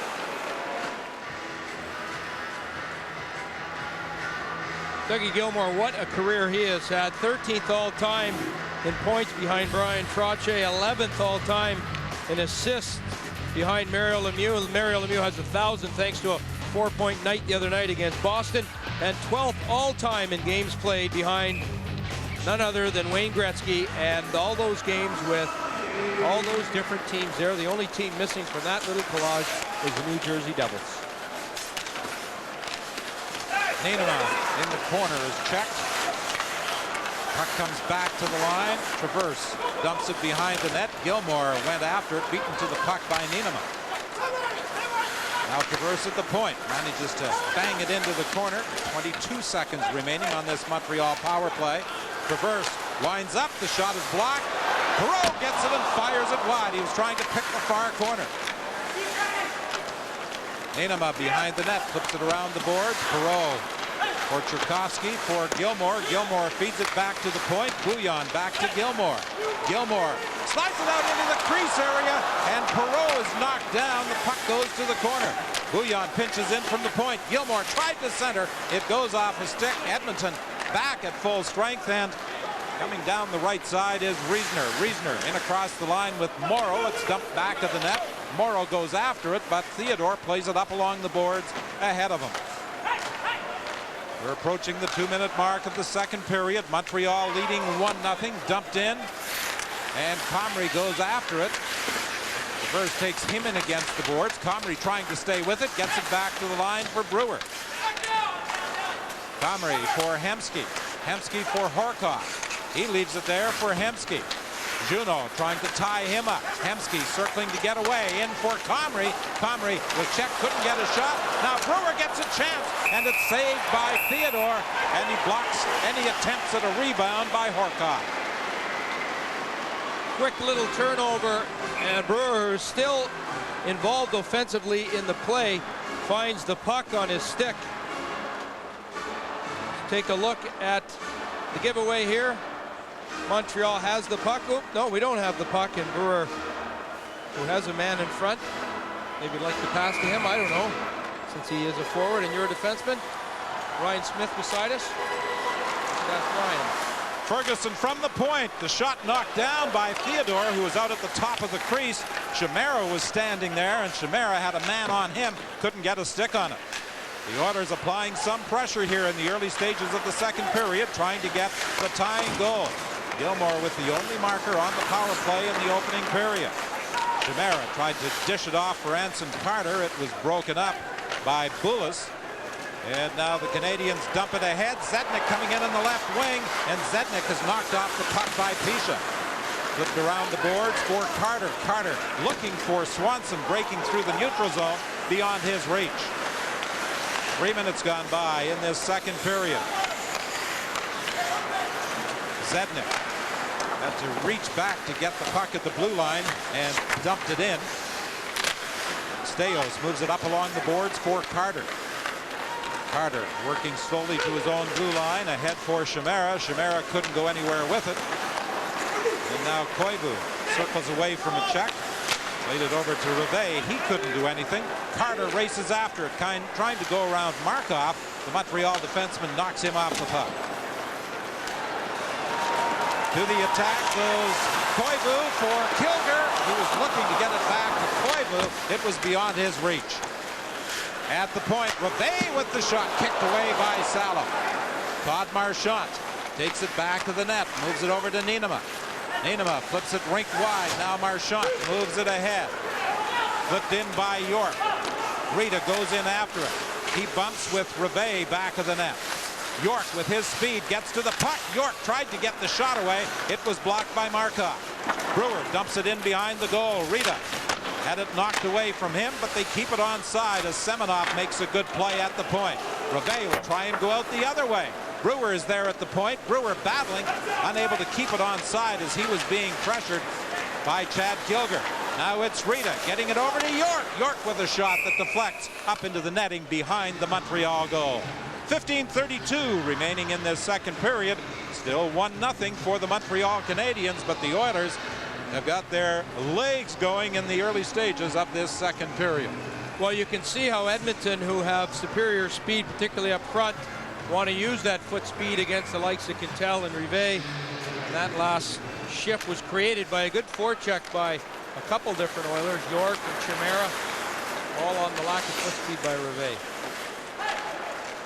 Dougie Gilmour, what a career he has had. 13th all-time in points behind Brian Trottier, 11th all-time in assists behind Mario Lemieux. Mario Lemieux has 1,000 thanks to a 4-point night the other night against Boston, and 12th all-time in games played behind none other than Wayne Gretzky, and all those games with all those different teams there. The only team missing from that little collage is the New Jersey Devils. Niederman in the corner is checked. Puck comes back to the line. Traverse dumps it behind the net. Gilmour went after it, beaten to the puck by Niederman. Now Traverse at the point, manages to bang it into the corner. 22 seconds remaining on this Montreal power play. Traverse winds up, the shot is blocked. Perreault gets it and fires it wide. He was trying to pick the far corner. Niederman behind the net, flips it around the boards. Perreault for Tchaikovsky, for Gilmour. Gilmour feeds it back to the point. Bouillon back to Gilmour. Gilmour slides it out into the crease area, and Perreault is knocked down. The puck goes to the corner. Bouillon pinches in from the point. Gilmour tried to center. It goes off his stick. Edmonton back at full strength, and coming down the right side is Riesner. Riesner in across the line with Morrow. It's dumped back to the net. Morrow goes after it, but Theodore plays it up along the boards ahead of him. We're approaching the 2-minute mark of the second period. Montreal leading 1-0, dumped in, and Comrie goes after it. Traverse takes him in against the boards. Comrie trying to stay with it, gets it back to the line for Brewer. Comrie for Hemsky. Hemsky for Horkoff. He leaves it there for Hemsky. Juno trying to tie him up. Hemsky circling to get away. In for Comrie. Comrie was checked, couldn't get a shot. Now Brewer gets a chance, and it's saved by Theodore, and he blocks any attempts at a rebound by Horkoff. Quick little turnover, and Brewer, who's still involved offensively in the play, finds the puck on his stick. Take a look at the giveaway here. Montreal has the puck. Oop, no, we don't have the puck, and Brewer, who has a man in front, maybe like to pass to him, I don't know, since he is a forward and you're a defenseman. Ryan Smith beside us. That's Ryan. Ferguson from the point. The shot knocked down by Theodore, who was out at the top of the crease. Chimera was standing there, and Chimera had a man on him, couldn't get a stick on it. The Oilers applying some pressure here in the early stages of the second period, trying to get the tying goal. Gilmour with the only marker on the power play in the opening period. Chimera tried to dish it off for Anson Carter. It was broken up by Bullis. And now the Canadiens dump it ahead. Zednik coming in on the left wing, and Zednik has knocked off the puck by Pisha. Flipped around the boards for Carter. Carter looking for Swanson, breaking through the neutral zone beyond his reach. 3 minutes gone by in this second period. Zednik had to reach back to get the puck at the blue line and dumped it in. Staios moves it up along the boards for Carter. Carter working slowly to his own blue line, ahead for Chimera. Chimera couldn't go anywhere with it. And now Koivu circles away from a check. Played it over to Rivet. He couldn't do anything. Carter races after it, trying to go around Markov. The Montreal defenseman knocks him off the puck. To the attack goes Koivu for Kilray. He was looking to get it back to Koivu. It was beyond his reach. At the point, Rivet with the shot, kicked away by Salah. Todd Marchant takes it back to the net, moves it over to Niederman. Nienema flips it rink wide. Now Marchant moves it ahead. Flipped in by York. Rita goes in after it. He bumps with Rivet back of the net. York with his speed gets to the puck. York tried to get the shot away. It was blocked by Markov. Brewer dumps it in behind the goal. Rita had it knocked away from him, but they keep it onside as Semenov makes a good play at the point. Rivet will try and go out the other way. Brewer is there at the point. Brewer battling, unable to keep it onside as he was being pressured by Chad Kilger. Now it's Rita getting it over to York. York with a shot that deflects up into the netting behind the Montreal goal. 15:32 remaining in this second period. Still 1-0 for the Montreal Canadiens, but the Oilers have got their legs going in the early stages of this second period. Well, you can see how Edmonton, who have superior speed, particularly up front, want to use that foot speed against the likes of Cantel and Rivet. And that last shift was created by a good forecheck by a couple different Oilers, York and Chimera, all on the lack of foot speed by Rivet.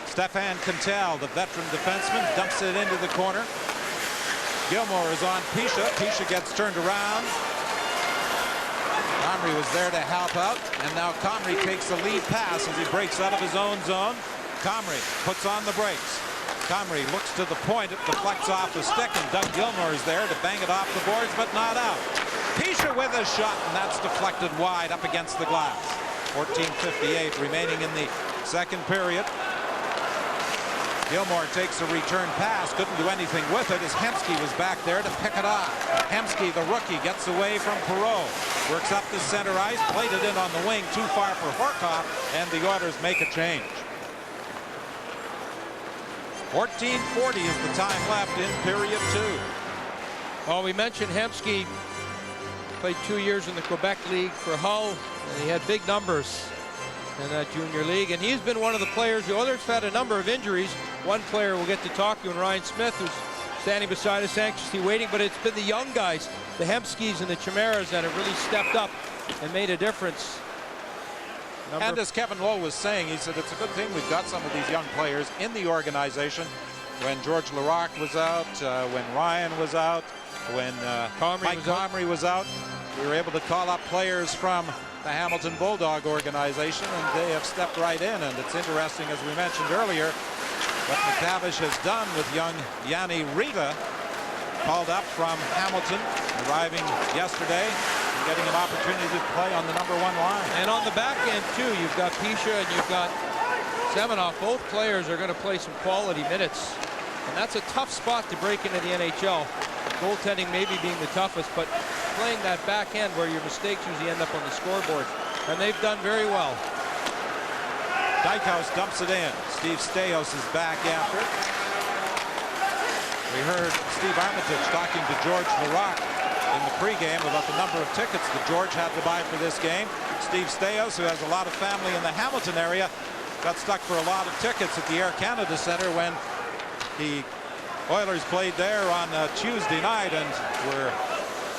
Stefan Cantel, the veteran defenseman, dumps it into the corner. Gilmour is on Pisha. Pisha gets turned around. Comrie was there to help out, and now Comrie takes the lead pass as he breaks out of his own zone. Comrie puts on the brakes. Comrie looks to the point. It deflects off the stick, and Doug Gilmour is there to bang it off the boards, but not out. Pisha with a shot, and that's deflected wide up against the glass. 14:58 remaining in the second period. Gilmour takes a return pass, couldn't do anything with it as Hemsky was back there to pick it up. Hemsky, the rookie, gets away from Perreault. Works up the center ice, played it in on the wing, too far for Horkoff, and the Oilers make a change. 14:40 is the time left in period 2. Well, we mentioned Hemsky played 2 years in the Quebec League for Hull, and he had big numbers in that junior league, and he's been one of the players. The Oilers have had a number of injuries. One player we'll get to talk to, and Ryan Smith, who's standing beside us anxiously waiting, but it's been the young guys, the Hemskys and the Chimeras, that have really stepped up and made a difference. And as Kevin Lowe was saying, he said it's a good thing we've got some of these young players in the organization. When George Laraque was out, when Ryan was out, when Mike Comrie was out, we were able to call up players from the Hamilton Bulldog organization, and they have stepped right in. And it's interesting, as we mentioned earlier, what McTavish has done with young Yanni Rita, called up from Hamilton, arriving yesterday, and getting an opportunity to play on the #1 line. And on the back end, too, you've got Pisha and you've got Semenov. Both players are going to play some quality minutes. And that's a tough spot to break into the NHL. Goaltending maybe being the toughest, but playing that back end where your mistakes usually end up on the scoreboard. And they've done very well. Dykhouse dumps it in. Steve Staios is back after it. We heard Steve Armitage talking to George Laraque in the pregame about the number of tickets that George had to buy for this game. Steve Staios, who has a lot of family in the Hamilton area, got stuck for a lot of tickets at the Air Canada Centre when the Oilers played there on Tuesday night and were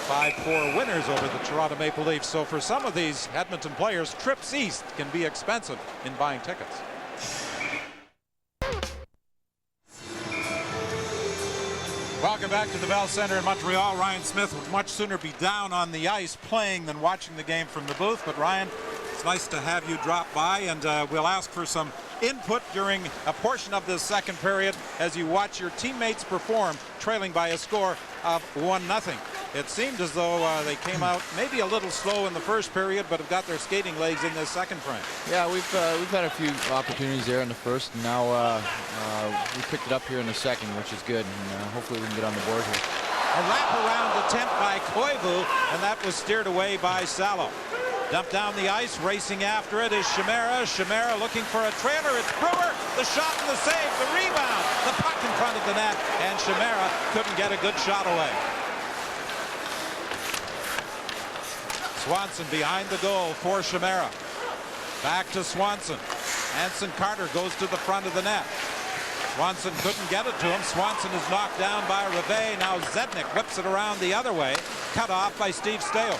5-4 winners over the Toronto Maple Leafs. So for some of these Edmonton players, trips east can be expensive in buying tickets. Welcome back to the Bell Centre in Montreal. Ryan Smith would much sooner be down on the ice playing than watching the game from the booth. But Ryan, it's nice to have you drop by, and we'll ask for some input during a portion of this second period as you watch your teammates perform, trailing by a score of 1-0. It seemed as though they came out maybe a little slow in the first period, but have got their skating legs in this second frame. Yeah, we've had a few opportunities there in the first, and now we picked it up here in the second, which is good, and hopefully we can get on the board here. A wrap-around attempt by Koivu, and that was steered away by Salo. Dumped down the ice, racing after it is Chimera. Chimera looking for a trailer. It's Brewer. The shot and the save, the rebound. The puck in front of the net, and Chimera couldn't get a good shot away. Swanson behind the goal for Chimera. Back to Swanson. Anson Carter goes to the front of the net. Swanson couldn't get it to him. Swanson is knocked down by Rivet. Now Zednik whips it around the other way. Cut off by Steve Staios.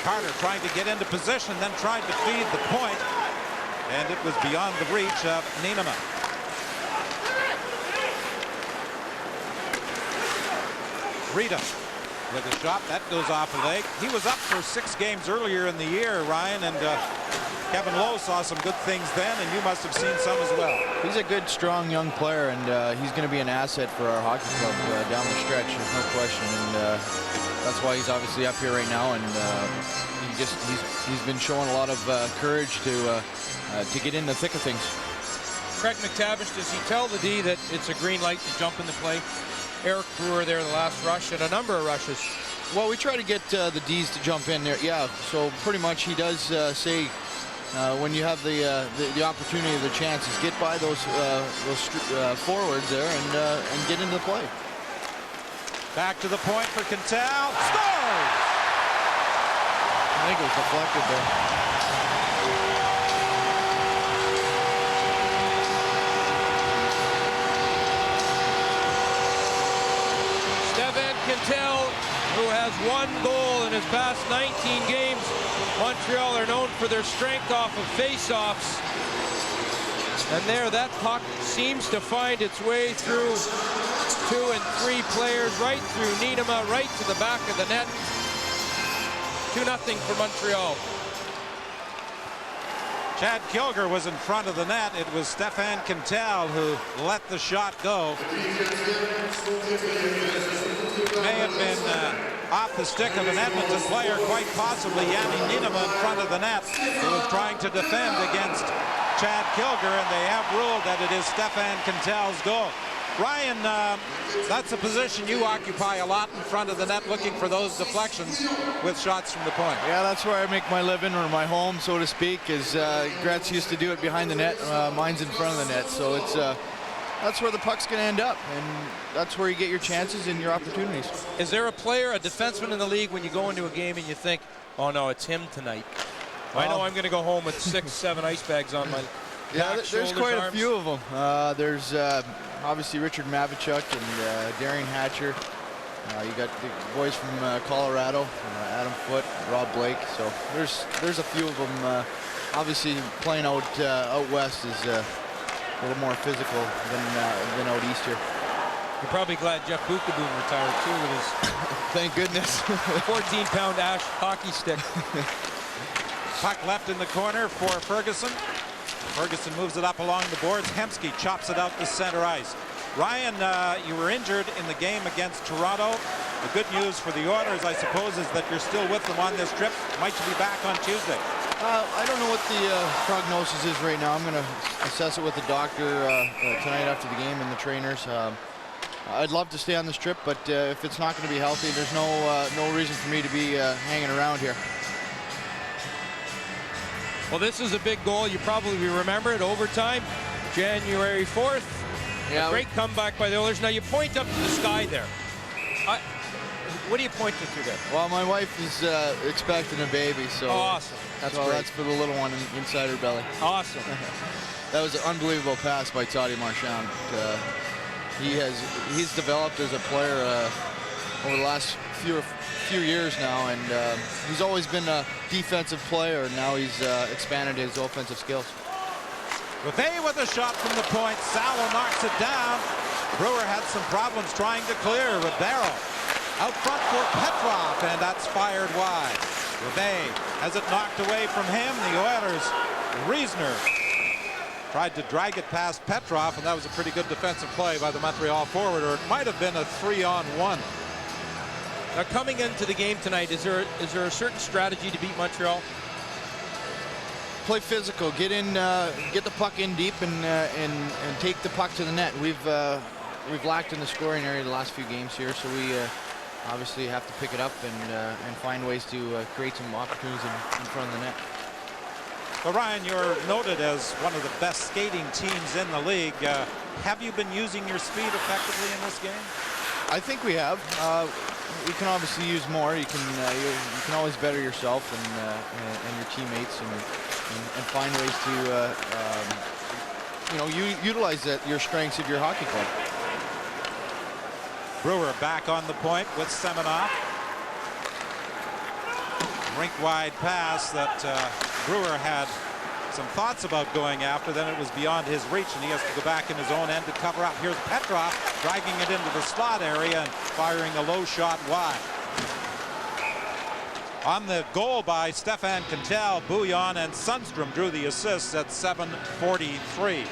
Carter trying to get into position, then tried to feed the point, and it was beyond the reach of Nienema. Rita with a shot that goes off a leg. He was up for 6 games earlier in the year, Ryan, and Kevin Lowe saw some good things then, and you must have seen some as well. He's a good, strong young player, and he's going to be an asset for our hockey club down the stretch. There's no question, and that's why he's obviously up here right now. And he's been showing a lot of courage to get in the thick of things. Craig McTavish, does he tell the D that it's a green light to jump into play? Eric Brewer there the last rush and a number of rushes. Well, we try to get the D's to jump in there. Yeah, so pretty much he does say when you have the opportunity, the chances, get by those forwards there and get into the play. Back to the point for Cantel. Scores! I think it was deflected there. Cantel, who has 1 goal in his past 19 games. Montreal are known for their strength off of face-offs. And there, that puck seems to find its way through 2 and 3 players, right through Niedema, right to the back of the net. 2-0 for Montreal. Chad Kilray was in front of the net. It was Stefan Cantel who let the shot go. May have been off the stick of an Edmonton player, quite possibly Yanni Niedema in front of the net, who was trying to defend against Chad Kilray, and they have ruled that it is Stefan Cantel's goal. Ryan, that's a position you occupy a lot in front of the net, looking for those deflections with shots from the point. Yeah, that's where I make my living, or my home, so to speak, is Gretz used to do it behind the net. Mine's in front of the net, so it's that's where the puck's going to end up, and that's where you get your chances and your opportunities. Is there a player, a defenseman in the league, when you go into a game and you think, oh no, it's him tonight? I know I'm going to go home with 6, 7 ice bags on my yeah, back, there's quite arms. a few of them. There's obviously Richard Mavichuk and Darian Hatcher. You got the boys from Colorado, Adam Foote, Rob Blake. So there's a few of them. Obviously, playing out west is a little more physical than out east here. You're probably glad Jeff Bukaboom retired too with his thank goodness 14-pound ash hockey stick. Puck left in the corner for Ferguson. Ferguson moves it up along the boards. Hemsky chops it out to center ice. Ryan, you were injured in the game against Toronto. The good news for the Oilers, I suppose, is that you're still with them on this trip. Might you be back on Tuesday? I don't know what the prognosis is right now. I'm going to assess it with the doctor tonight after the game and the trainers. I'd love to stay on this trip, but if it's not going to be healthy, there's no reason for me to be hanging around here. Well, this is a big goal. You probably remember it. Overtime, January 4th. Yeah, a great comeback by the Oilers. Now you point up to the sky there. What are you pointing to there? Well, my wife is expecting a baby, so awesome. That's for the little one inside her belly. Awesome. That was an unbelievable pass by Toddy Marchant. He's developed as a player over the last few years now, and he's always been a defensive player, and now he's expanded his offensive skills. Buffet with a shot from the point. Salo knocks it down. Brewer had some problems trying to clear. Ribeiro out front for Petrov, and that's fired wide. Buffet has it knocked away from him. The Oilers, Reisner tried to drag it past Petrov, and that was a pretty good defensive play by the Montreal forward, or it might have been a 3-on-1. Now, coming into the game tonight, is there a certain strategy to beat Montreal? Play physical, get in, get the puck in deep, and take the puck to the net. We've lacked in the scoring area the last few games here, so we obviously have to pick it up and find ways to create some opportunities in front of the net. Well, Ryan, you're noted as one of the best skating teams in the league. Have you been using your speed effectively in this game? I think we have. We can obviously use more. You can always better yourself and your teammates and find ways to utilize your strengths of your hockey club. Brewer back on the point with Semenov. Rink wide pass that Brewer had some thoughts about going after, then it was beyond his reach, and he has to go back in his own end to cover up. Here's Petrov dragging it into the slot area and firing a low shot wide. On the goal by Stefan Cantel, Bouillon and Sundstrom drew the assists at 7:43.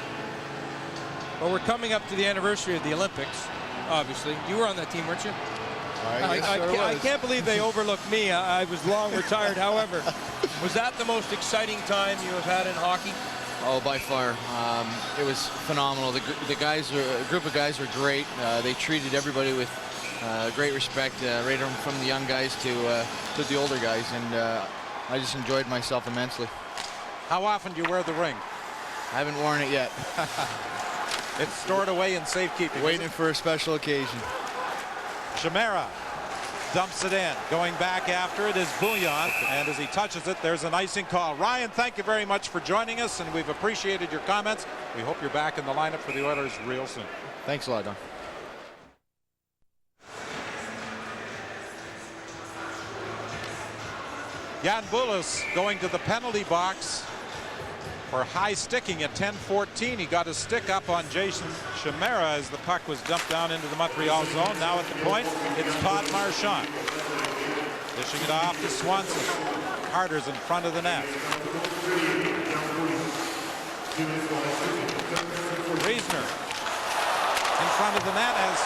Well, we're coming up to the anniversary of the Olympics, obviously. You were on that team, weren't you? I can't believe they overlooked me. I was long retired. However, was that the most exciting time you have had in hockey? Oh, by far. It was phenomenal. The guys, a group of guys were great. They treated everybody with great respect, right from the young guys to the older guys, and I just enjoyed myself immensely. How often do you wear the ring? I haven't worn it yet. It's stored away in safekeeping. Waiting for a special occasion. Chimera dumps it in. Going back after it is Bouillon, and as he touches it, there's an icing call. Ryan, thank you very much for joining us, and we've appreciated your comments. We hope you're back in the lineup for the Oilers real soon. Thanks a lot, Don. Jan Bullis going to the penalty box for high sticking at 10:14. He got a stick up on Jason Chimera as the puck was dumped down into the Montreal zone. Now at the point, it's Todd Marchant. Dishing it off to Swanson. Carter's in front of the net. Riesner in front of the net as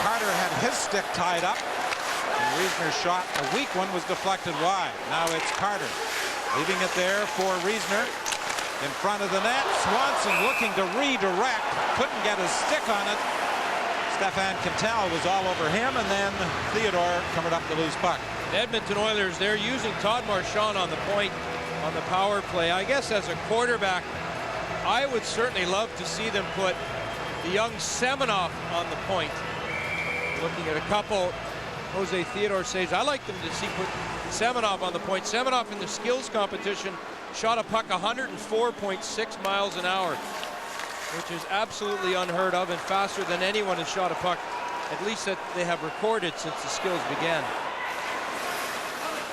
Carter had his stick tied up. And Riesner's shot, a weak one, was deflected wide. Now it's Carter leaving it there for Riesner. In front of the net, Swanson looking to redirect, couldn't get his stick on it. Stefan Cantel was all over him, and then Theodore covered up the loose puck. Edmonton Oilers, they're using Todd Marchant on the point on the power play. I guess as a quarterback, I would certainly love to see them put the young Semenoff on the point. Looking at a couple, Jose Theodore says, I like them to see put Semenoff on the point. Semenoff in the skills competition shot a puck 104.6 miles an hour, which is absolutely unheard of and faster than anyone has shot a puck, at least that they have recorded since the skills began.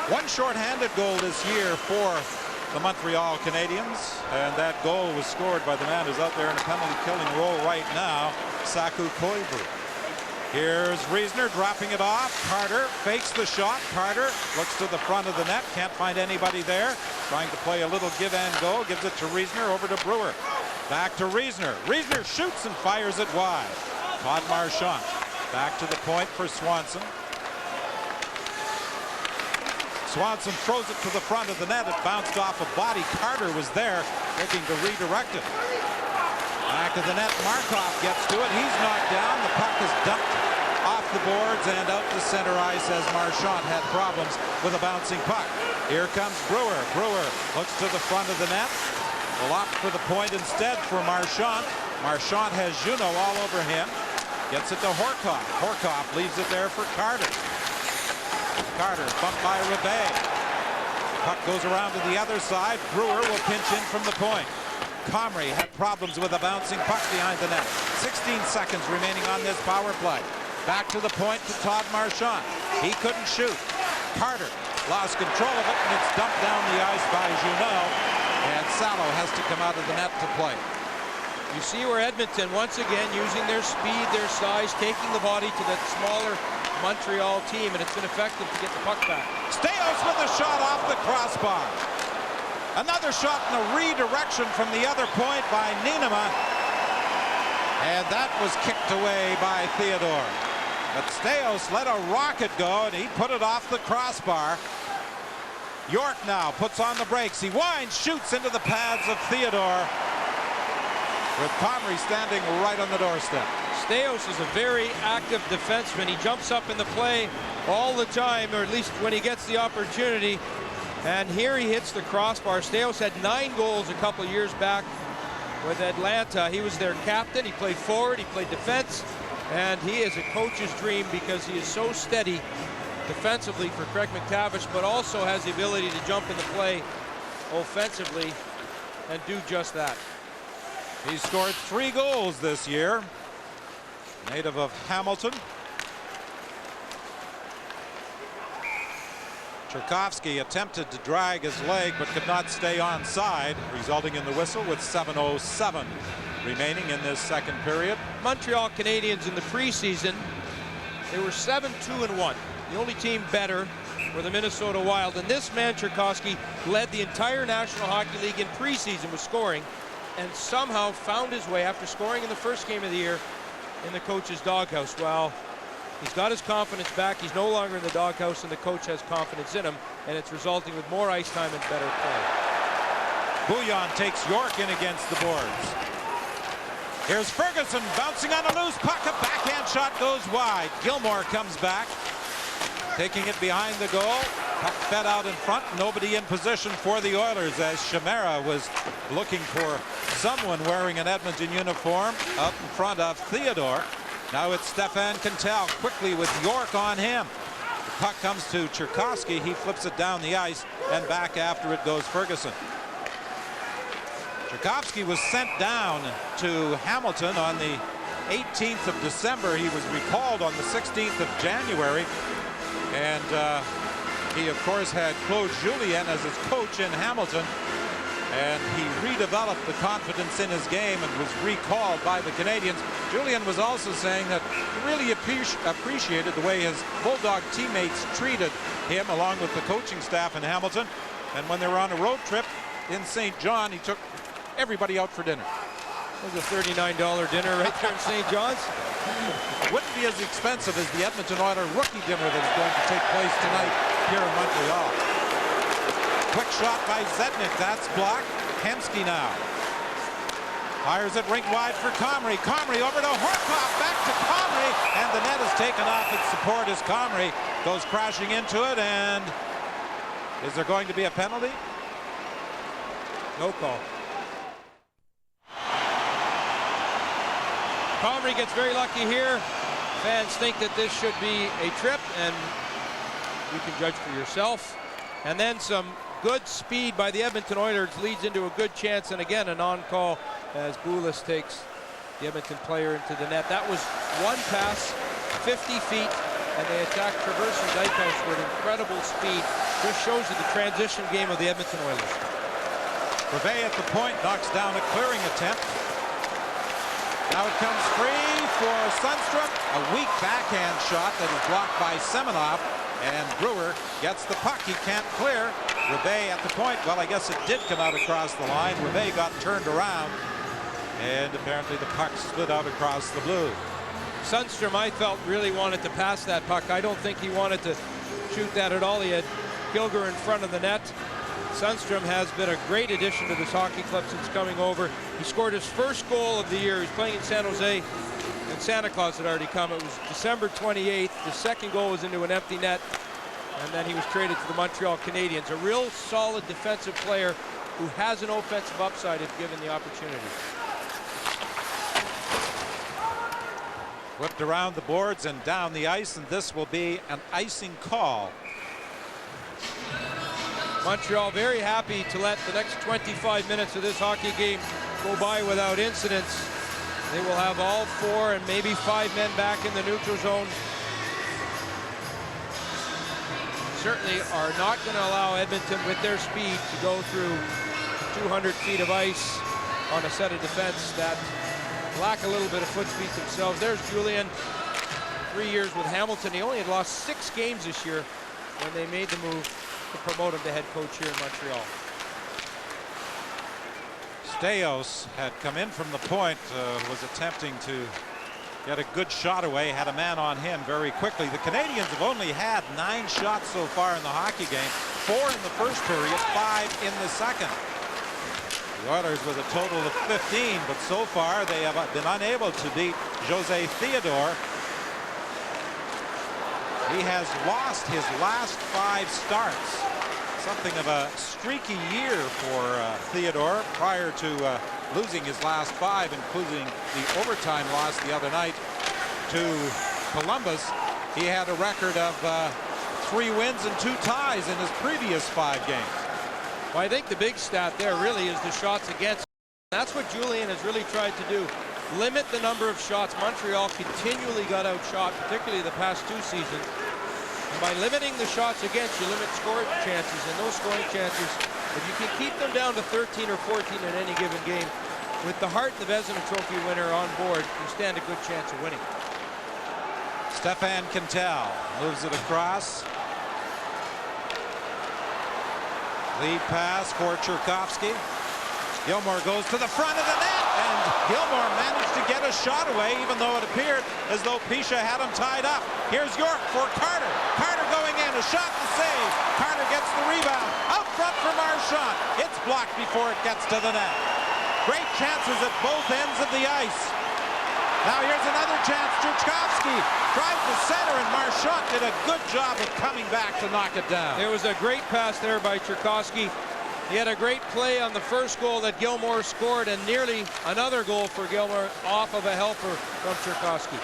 One shorthanded goal this year for the Montreal Canadiens, and that goal was scored by the man who's out there in a penalty killing role right now, Saku Koivu. Here's Riesner dropping it off. Carter fakes the shot. Carter looks to the front of the net. Can't find anybody there. Trying to play a little give and go. Gives it to Riesner. Over to Brewer. Back to Riesner. Riesner shoots and fires it wide. Todd Marchant. Back to the point for Swanson. Swanson throws it to the front of the net. It bounced off a body. Carter was there looking to redirect it. Back of the net, Markov gets to it. He's knocked down. The puck is dumped off the boards and out to center ice as Marchant had problems with a bouncing puck. Here comes Brewer. Brewer looks to the front of the net. Will opt for the point instead for Marchant. Marchant has Juno all over him. Gets it to Horkoff. Horkoff leaves it there for Carter. Carter bumped by Rebay. Puck goes around to the other side. Brewer will pinch in from the point. Comrie had problems with a bouncing puck behind the net. 16 seconds remaining on this power play. Back to the point to Todd Marchant. He couldn't shoot. Carter lost control of it, and it's dumped down the ice by Juno. And Salo has to come out of the net to play. You see where Edmonton, once again, using their speed, their size, taking the body to that smaller Montreal team, and it's been effective to get the puck back. Staios with a shot off the crossbar. Another shot in a redirection from the other point by Niinema. And that was kicked away by Theodore. But Staios let a rocket go, and he put it off the crossbar. York now puts on the brakes. He winds, shoots into the pads of Theodore, with Comrie standing right on the doorstep. Staios is a very active defenseman. He jumps up in the play all the time, or at least when he gets the opportunity. And here he hits the crossbar. Staios had 9 goals a couple years back with Atlanta. He was their captain. He played forward. He played defense. And he is a coach's dream because he is so steady defensively for Craig McTavish, but also has the ability to jump in the play offensively and do just that. He's scored 3 goals this year. Native of Hamilton. Tchaikovsky attempted to drag his leg but could not stay onside, resulting in the whistle with 7:07 remaining in this second period. Montreal Canadiens in the preseason, they were 7-2-1. The only team better for the Minnesota Wild. And this man, Cherkowski, led the entire National Hockey League in preseason with scoring, and somehow found his way, after scoring in the first game of the year, in the coach's doghouse. Well, he's got his confidence back. He's no longer in the doghouse, and the coach has confidence in him, and it's resulting with more ice time and better play. Bouillon takes York in against the boards. Here's Ferguson bouncing on a loose puck. A backhand shot goes wide. Gilmour comes back, taking it behind the goal. Puck fed out in front. Nobody in position for the Oilers, as Chimera was looking for someone wearing an Edmonton uniform up in front of Theodore. Now it's Stefan Cantel quickly with York on him. The puck comes to Cherkowski. He flips it down the ice, and back after it goes Ferguson. Cherkowski was sent down to Hamilton on the 18th of December. He was recalled on the 16th of January. And he, of course, had Claude Julien as his coach in Hamilton. And he redeveloped the confidence in his game and was recalled by the Canadiens. Julien was also saying that he really appreciated the way his Bulldog teammates treated him, along with the coaching staff in Hamilton. And when they were on a road trip in St. John, he took everybody out for dinner. It was a $39 dinner right there in St. John's. Wouldn't be as expensive as the Edmonton Oilers rookie dinner that is going to take place tonight here in Montreal. Quick shot by Zednik. That's blocked. Hemsky now fires it rink wide for Comrie. Comrie over to Horkoff. Back to Comrie, and the net is taken off its support as Comrie goes crashing into it. And is there going to be a penalty? No call. Comrie gets very lucky here. Fans think that this should be a trip, and you can judge for yourself. And then some good speed by the Edmonton Oilers leads into a good chance, and again a non-call as Boulis takes the Edmonton player into the net. That was one pass, 50 feet, and they attacked Traverse and Dykhouse with incredible speed. This shows you the transition game of the Edmonton Oilers. Brevet at the point knocks down a clearing attempt. Now it comes free for Sundstrom. A weak backhand shot that is blocked by Semenov, and Brewer gets the puck. He can't clear. Rebay at the point. Well, I guess it did come out across the line. Rebay got turned around, and apparently the puck slid out across the blue. Sundstrom, I felt, really wanted to pass that puck. I don't think he wanted to shoot that at all. He had Kilgore in front of the net. Sundstrom has been a great addition to this hockey club since coming over. He scored his first goal of the year. He's playing in San Jose, and Santa Claus had already come. It was December 28th. The second goal was into an empty net, and then he was traded to the Montreal Canadiens. A real solid defensive player who has an offensive upside if given the opportunity. Whipped around the boards and down the ice, and this will be an icing call. Montreal very happy to let the next 25 minutes of this hockey game go by without incidents. They will have all 4 and maybe 5 men back in the neutral zone. Certainly are not going to allow Edmonton, with their speed, to go through 200 feet of ice on a set of defense that lack a little bit of foot speed themselves. There's Julien, 3 years with Hamilton. He only had lost 6 games this year when they made the move to promote him to head coach here in Montreal. Staios had come in from the point, was attempting to get a good shot away, had a man on him very quickly. The Canadiens have only had 9 shots so far in the hockey game, 4 in the first period, 5 in the second. The Oilers with a total of 15, but so far they have been unable to beat Jose Theodore. He has lost his last 5 starts. Something of a streaky year for Theodore prior to losing his last 5, including the overtime loss the other night to Columbus. He had a record of 3 wins and 2 ties in his previous 5 games. Well, I think the big stat there really is the shots against. That's what Julien has really tried to do. Limit the number of shots. Montreal continually got outshot, particularly the past 2 seasons. And by limiting the shots against, you limit scoring chances. And those scoring chances, if you can keep them down to 13 or 14 in any given game, with the Hart and the Vezina Trophy winner on board, you stand a good chance of winning. Stefan Cantel moves it across. Lead pass for Cherkovsky. Gilmour goes to the front of the net, and Gilmour managed to get a shot away, even though it appeared as though Pisha had him tied up. Here's York for Carter. Carter going in, a shot to save. Carter gets the rebound. Out front for Marchant. It's blocked before it gets to the net. Great chances at both ends of the ice. Now here's another chance. Cherkovsky tried to center, and Marchant did a good job of coming back to knock it down. There was a great pass there by Cherkovsky. He had a great play on the first goal that Gilmour scored, and nearly another goal for Gilmour off of a helper from Cherkovsky.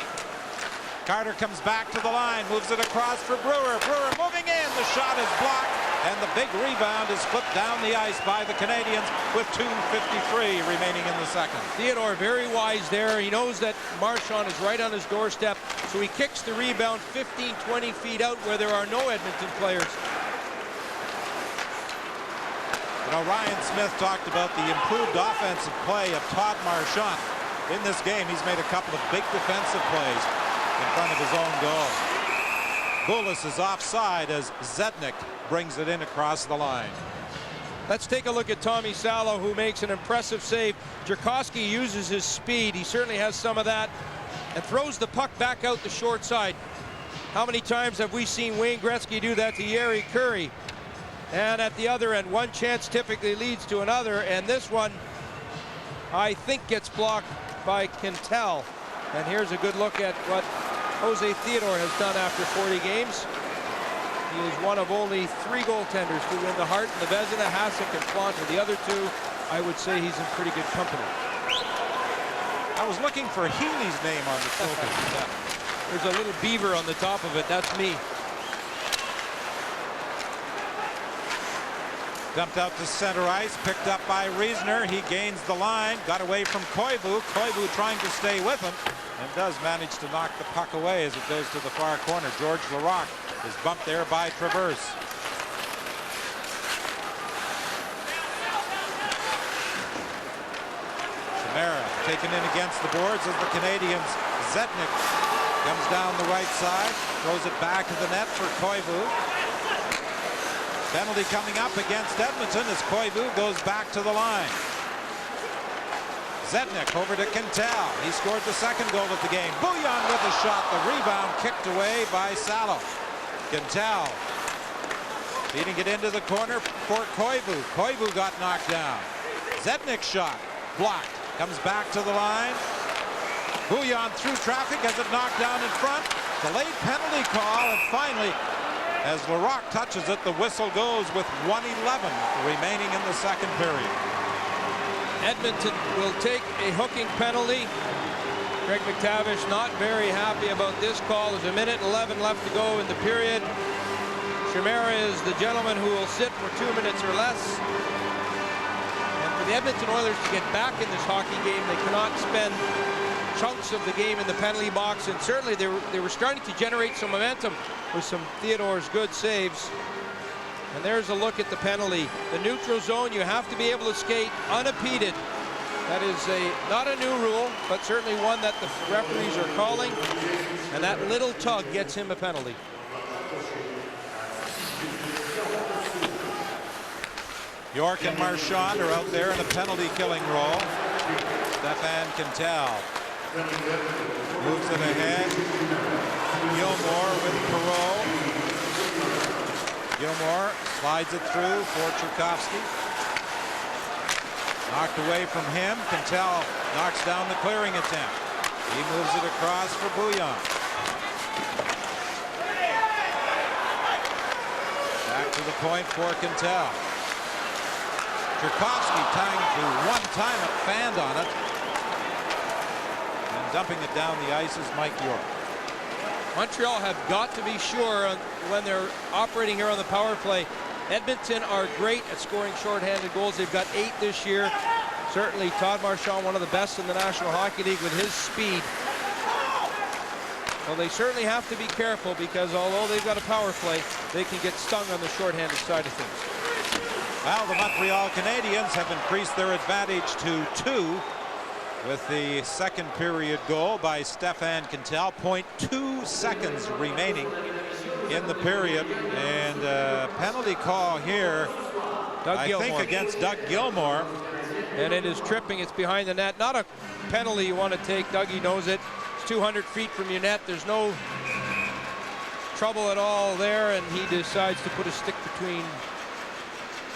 Carter comes back to the line, moves it across for Brewer. Brewer moving in. The shot is blocked, and the big rebound is flipped down the ice by the Canadiens with 2:53 remaining in the second. Theodore very wise there. He knows that Marchant is right on his doorstep, so he kicks the rebound 15-20 feet out where there are no Edmonton players. You know, Ryan Smith talked about the improved offensive play of Todd Marchant. In this game, he's made a couple of big defensive plays in front of his own goal. Goulis is offside as Zednik brings it in across the line. Let's take a look at Tommy Salo, who makes an impressive save. Cherkovsky uses his speed. He certainly has some of that, and throws the puck back out the short side. How many times have we seen Wayne Gretzky do that to Jari Kurri? And at the other end, one chance typically leads to another, and this one, I think, gets blocked by Cantel. And here's a good look at what Jose Theodore has done after 40 games. He is one of only 3 goaltenders to win the Hart and the Vezina, Hasek and Planta. The other 2, I would say he's in pretty good company. I was looking for Healy's name on the trophy. There's a little beaver on the top of it. That's me. Dumped out to center ice, picked up by Riesner. He gains the line, got away from Koivu. Koivu trying to stay with him, and does manage to knock the puck away as it goes to the far corner. George Larocque is bumped there by Traverse. Chimera taken in against the boards as the Canadiens. Zednik comes down the right side, throws it back to the net for Koivu. Penalty coming up against Edmonton as Koivu goes back to the line. Zednik over to Cantel. He scored the second goal of the game. Bouillon with a shot. The rebound kicked away by Salo. Cantel feeding it into the corner for Koivu. Koivu got knocked down. Zednik's shot blocked. Comes back to the line. Bouillon through traffic, has it knocked down in front. Delayed penalty call, and finally, as Larocque touches it, the whistle goes with 1:11 remaining in the second period. Edmonton will take a hooking penalty. Greg McTavish not very happy about this call. There's 1:11 left to go in the period. Chimera is the gentleman who will sit for 2 minutes or less. And for the Edmonton Oilers to get back in this hockey game, they cannot spend chunks of the game in the penalty box, and certainly they were starting to generate some momentum with some Theodore's good saves. And there's a look at the penalty. The neutral zone, you have to be able to skate unimpeded. That is not a new rule, but certainly one that the referees are calling, and that little tug gets him a penalty. York and Marchant are out there in a penalty killing role. Stefan Cantel moves it ahead. Gilmour with Perreault. Gilmour slides it through for Cherkovsky. Knocked away from him. Cantel knocks down the clearing attempt. He moves it across for Bouillon. Back to the point for Cantel. Cherkovsky tying to one time at Fand on it. And dumping it down the ice is Mike York. Montreal have got to be sure when they're operating here on the power play. Edmonton are great at scoring shorthanded goals. They've got 8 this year. Certainly Todd Marchant, one of the best in the National Hockey League with his speed. Well, they certainly have to be careful, because although they've got a power play, they can get stung on the shorthanded side of things. Well, the Montreal Canadiens have increased their advantage to 2 with the second period goal by Stefan Cantel. 0.2 seconds remaining in the period, and penalty call here I Gilmour. think against Doug Gilmour. And it is tripping. It's behind the net. Not a penalty you want to take. Dougie knows it. It's 200 feet from your net. There's no trouble at all there, and he decides to put a stick between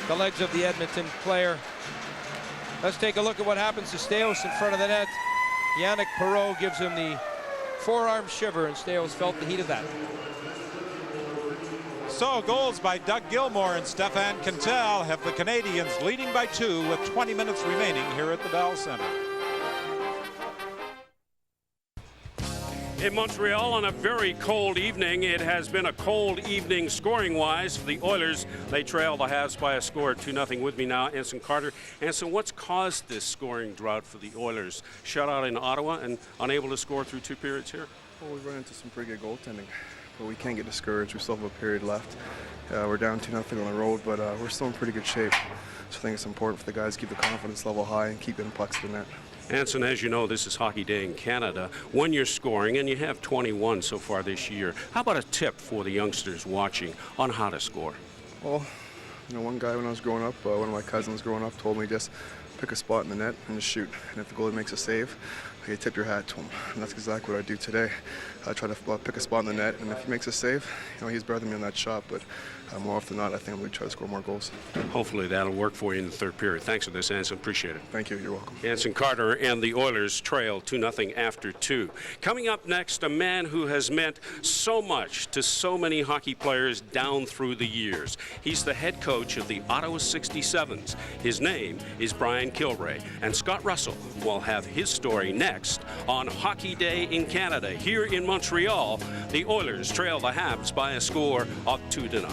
the legs of the Edmonton player. Let's take a look at what happens to Staios in front of the net. Yannick Perreault gives him the forearm shiver, and Staios felt the heat of that. So goals by Doug Gilmour and Stefan Cantel have the Canadiens leading by 2 with 20 minutes remaining here at the Bell Center. In Montreal on a very cold evening, it has been a cold evening scoring-wise for the Oilers. They trail the Habs by a score 2-0. With me now, Anson Carter. Anson, what's caused this scoring drought for the Oilers? Shutout in Ottawa and unable to score through 2 periods here? Well, we've run into some pretty good goaltending, but we can't get discouraged. We still have a period left. We're down 2-0 on the road, but we're still in pretty good shape. So I think it's important for the guys to keep the confidence level high and keep getting pucks to the net. Anson, as you know, this is Hockey Day in Canada. When you're scoring, and you have 21 so far this year, how about a tip for the youngsters watching on how to score? Well, you know, one guy when I was growing up, one of my cousins growing up told me just pick a spot in the net and just shoot. And if the goalie makes a save, you tip your hat to him. And that's exactly what I do today. I try to pick a spot in the net, and if he makes a save, you know, he's better than me on that shot, but more often than not, I think I'm going to try to score more goals. Hopefully that'll work for you in the 3rd period. Thanks for this, Anson. Appreciate it. Thank you. You're welcome. Anson Carter and the Oilers trail 2-0 after 2. Coming up next, a man who has meant so much to so many hockey players down through the years. He's the head coach of the Ottawa 67s. His name is Brian Kilray, and Scott Russell will have his story next on Hockey Day in Canada. Here in Montreal, the Oilers trail the Habs by a score of 2-0.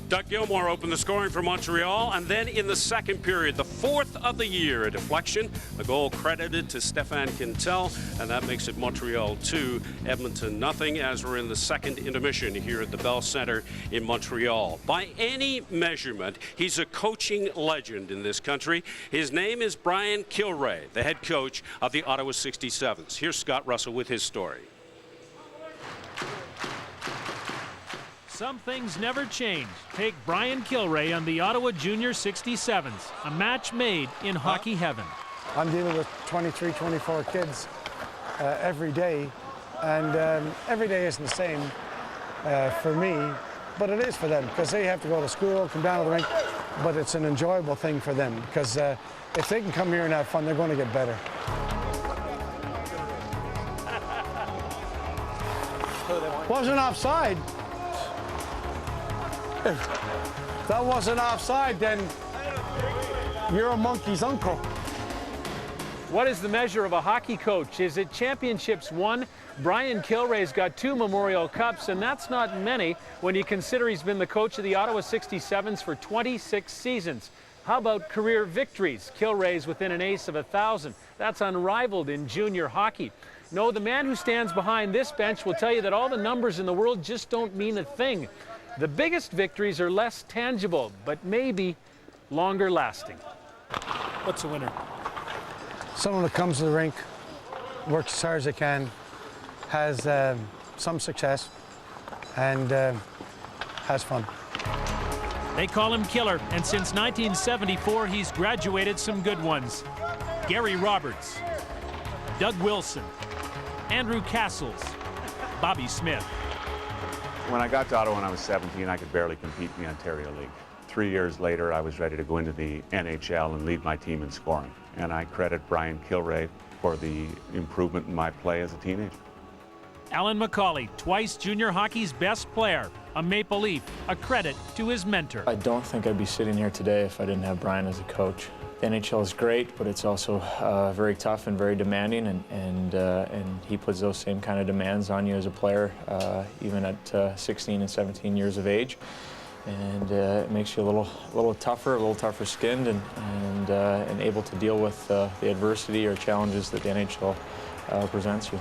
Doug Gilmour opened the scoring for Montreal, and then in the 2nd period, the 4th of the year, a deflection, a goal credited to Stefan Cantel, and that makes it Montreal 2, Edmonton 0, as we're in the 2nd intermission here at the Bell Center in Montreal. By any measurement, he's a coaching legend in this country. His name is Brian Kilray, the head coach of the Ottawa 67s. Here's Scott Russell with his story. Some things never change. Take Brian Kilray on the Ottawa Junior 67s, a match made in hockey heaven. I'm dealing with 23, 24 kids every day, and every day isn't the same for me, but it is for them because they have to go to school, come down to the rink, but it's an enjoyable thing for them because if they can come here and have fun, they're going to get better. Wasn't offside. If that wasn't offside, then you're a monkey's uncle. What is the measure of a hockey coach? Is it championships won? Brian Kilray's got 2 Memorial Cups, and that's not many when you consider he's been the coach of the Ottawa 67s for 26 seasons. How about career victories? Kilray's within an ace of 1,000. That's unrivaled in junior hockey. No, the man who stands behind this bench will tell you that all the numbers in the world just don't mean a thing. The biggest victories are less tangible, but maybe longer lasting. What's a winner? Someone that comes to the rink, works as hard as they can, has some success, and has fun. They call him Killer, and since 1974, he's graduated some good ones. Gary Roberts, Doug Wilson, Andrew Castles, Bobby Smith. When I got to Ottawa when I was 17, I could barely compete in the Ontario League. 3 years later, I was ready to go into the NHL and lead my team in scoring. And I credit Brian Kilray for the improvement in my play as a teenager. Alan McCauley, twice junior hockey's best player, a Maple Leaf, a credit to his mentor. I don't think I'd be sitting here today if I didn't have Brian as a coach. The NHL is great, but it's also very tough and very demanding, and he puts those same kind of demands on you as a player, even at 16 and 17 years of age. And it makes you a little tougher skinned, and able to deal with the adversity or challenges that the NHL presents you.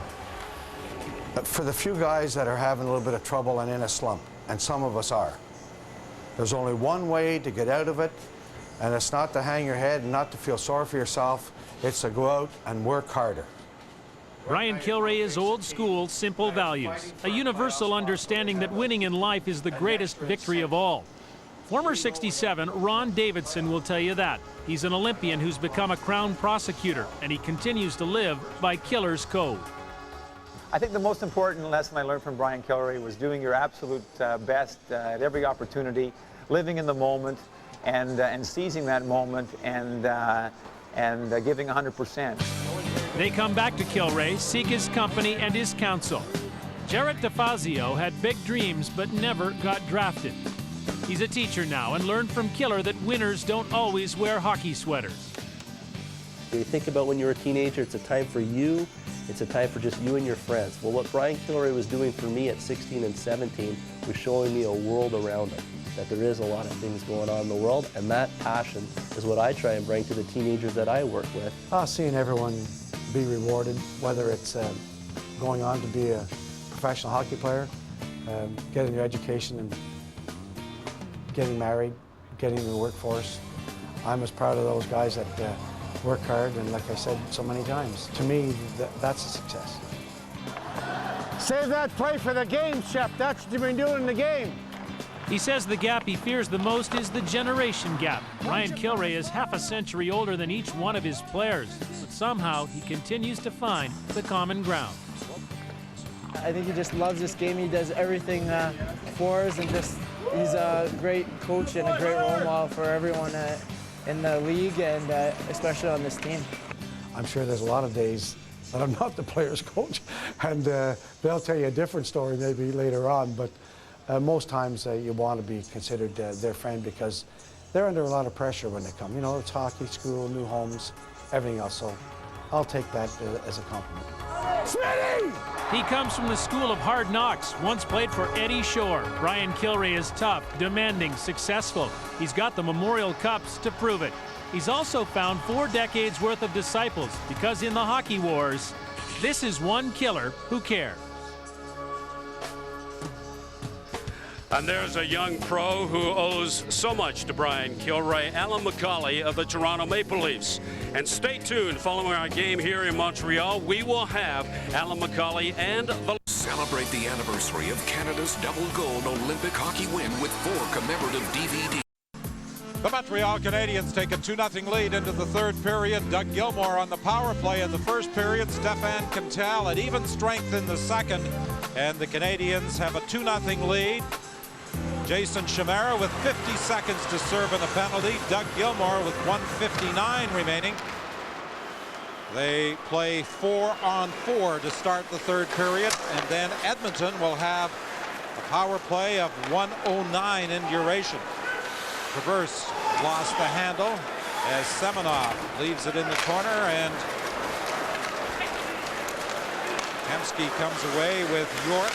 For the few guys that are having a little bit of trouble and in a slump, and some of us are, there's only one way to get out of it, and it's not to hang your head and not to feel sorry for yourself. It's to go out and work harder. Brian Kilray is old school, simple values, a universal understanding that winning in life is the greatest victory of all. Former 67 Ron Davidson will tell you that. He's an Olympian who's become a Crown prosecutor, and he continues to live by Killer's code. I think the most important lesson I learned from Brian Kilray was doing your absolute best at every opportunity, living in the moment, and seizing that moment, and giving 100%. They come back to Kilray, seek his company and his counsel. Jarrett DeFazio had big dreams but never got drafted. He's a teacher now and learned from Killer that winners don't always wear hockey sweaters. You think about when you're a teenager, it's a time for you, it's a time for just you and your friends. Well, what Brian Kilray was doing for me at 16 and 17 was showing me a world around it, that there is a lot of things going on in the world, and that passion is what I try and bring to the teenagers that I work with. Seeing everyone be rewarded, whether it's going on to be a professional hockey player, getting your education and getting married, getting in the workforce. I'm as proud of those guys that work hard, and like I said so many times, to me, that's a success. Save that play for the game, Shep. That's what you've been doing in the game. He says the gap he fears the most is the generation gap. Brian Kilray is half a century older than each one of his players, but somehow he continues to find the common ground. I think he just loves this game. He does everything for us, and he's a great coach and a great role model for everyone in the league, and especially on this team. I'm sure there's a lot of days that I'm not the player's coach, and they'll tell you a different story maybe later on, but most times you want to be considered their friend because they're under a lot of pressure when they come. You know, it's hockey, school, new homes, everything else, so I'll take that as a compliment. Smitty! He comes from the school of hard knocks, once played for Eddie Shore. Brian Kilray is tough, demanding, successful. He's got the Memorial Cups to prove it. He's also found 4 decades worth of disciples because in the hockey wars, this is one killer who cares. And there's a young pro who owes so much to Brian Kilray, Alan McCauley of the Toronto Maple Leafs. And stay tuned, following our game here in Montreal, we will have Alan McCauley and the... Celebrate the anniversary of Canada's double-gold Olympic hockey win with 4 commemorative DVDs. The Montreal Canadiens take a 2-0 lead into the third period. Doug Gilmour on the power play in the first period. Stefan Cantel at even strength in the second. And the Canadiens have a 2-0 lead. Jason Chimera with 50 seconds to serve in a penalty. Doug Gilmour with 1:59 remaining. They play 4-on-4 to start the third period, and then Edmonton will have a power play of 1:09 in duration. Traverse lost the handle as Semenov leaves it in the corner, and Hemsky comes away with York.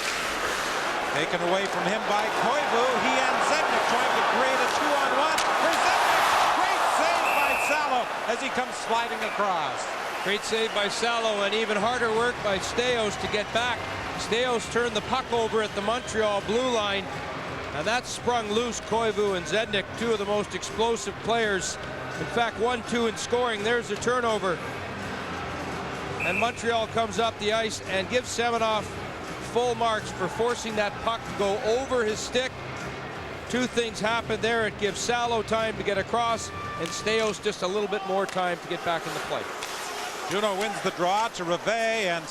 Taken away from him by Koivu. He and Zednik trying to create a 2-on-1. For Zednik, great save by Salo as he comes sliding across. Great save by Salo, and even harder work by Staios to get back. Staios turned the puck over at the Montreal blue line, and that sprung loose Koivu and Zednik, 2 of the most explosive players. In fact, 1-2 in scoring. There's the turnover. And Montreal comes up the ice and gives Semenov full marks for forcing that puck to go over his stick. 2 things happen there. It gives Salo time to get across, and Staios just a little bit more time to get back in the play. Juno wins the draw to Reve, and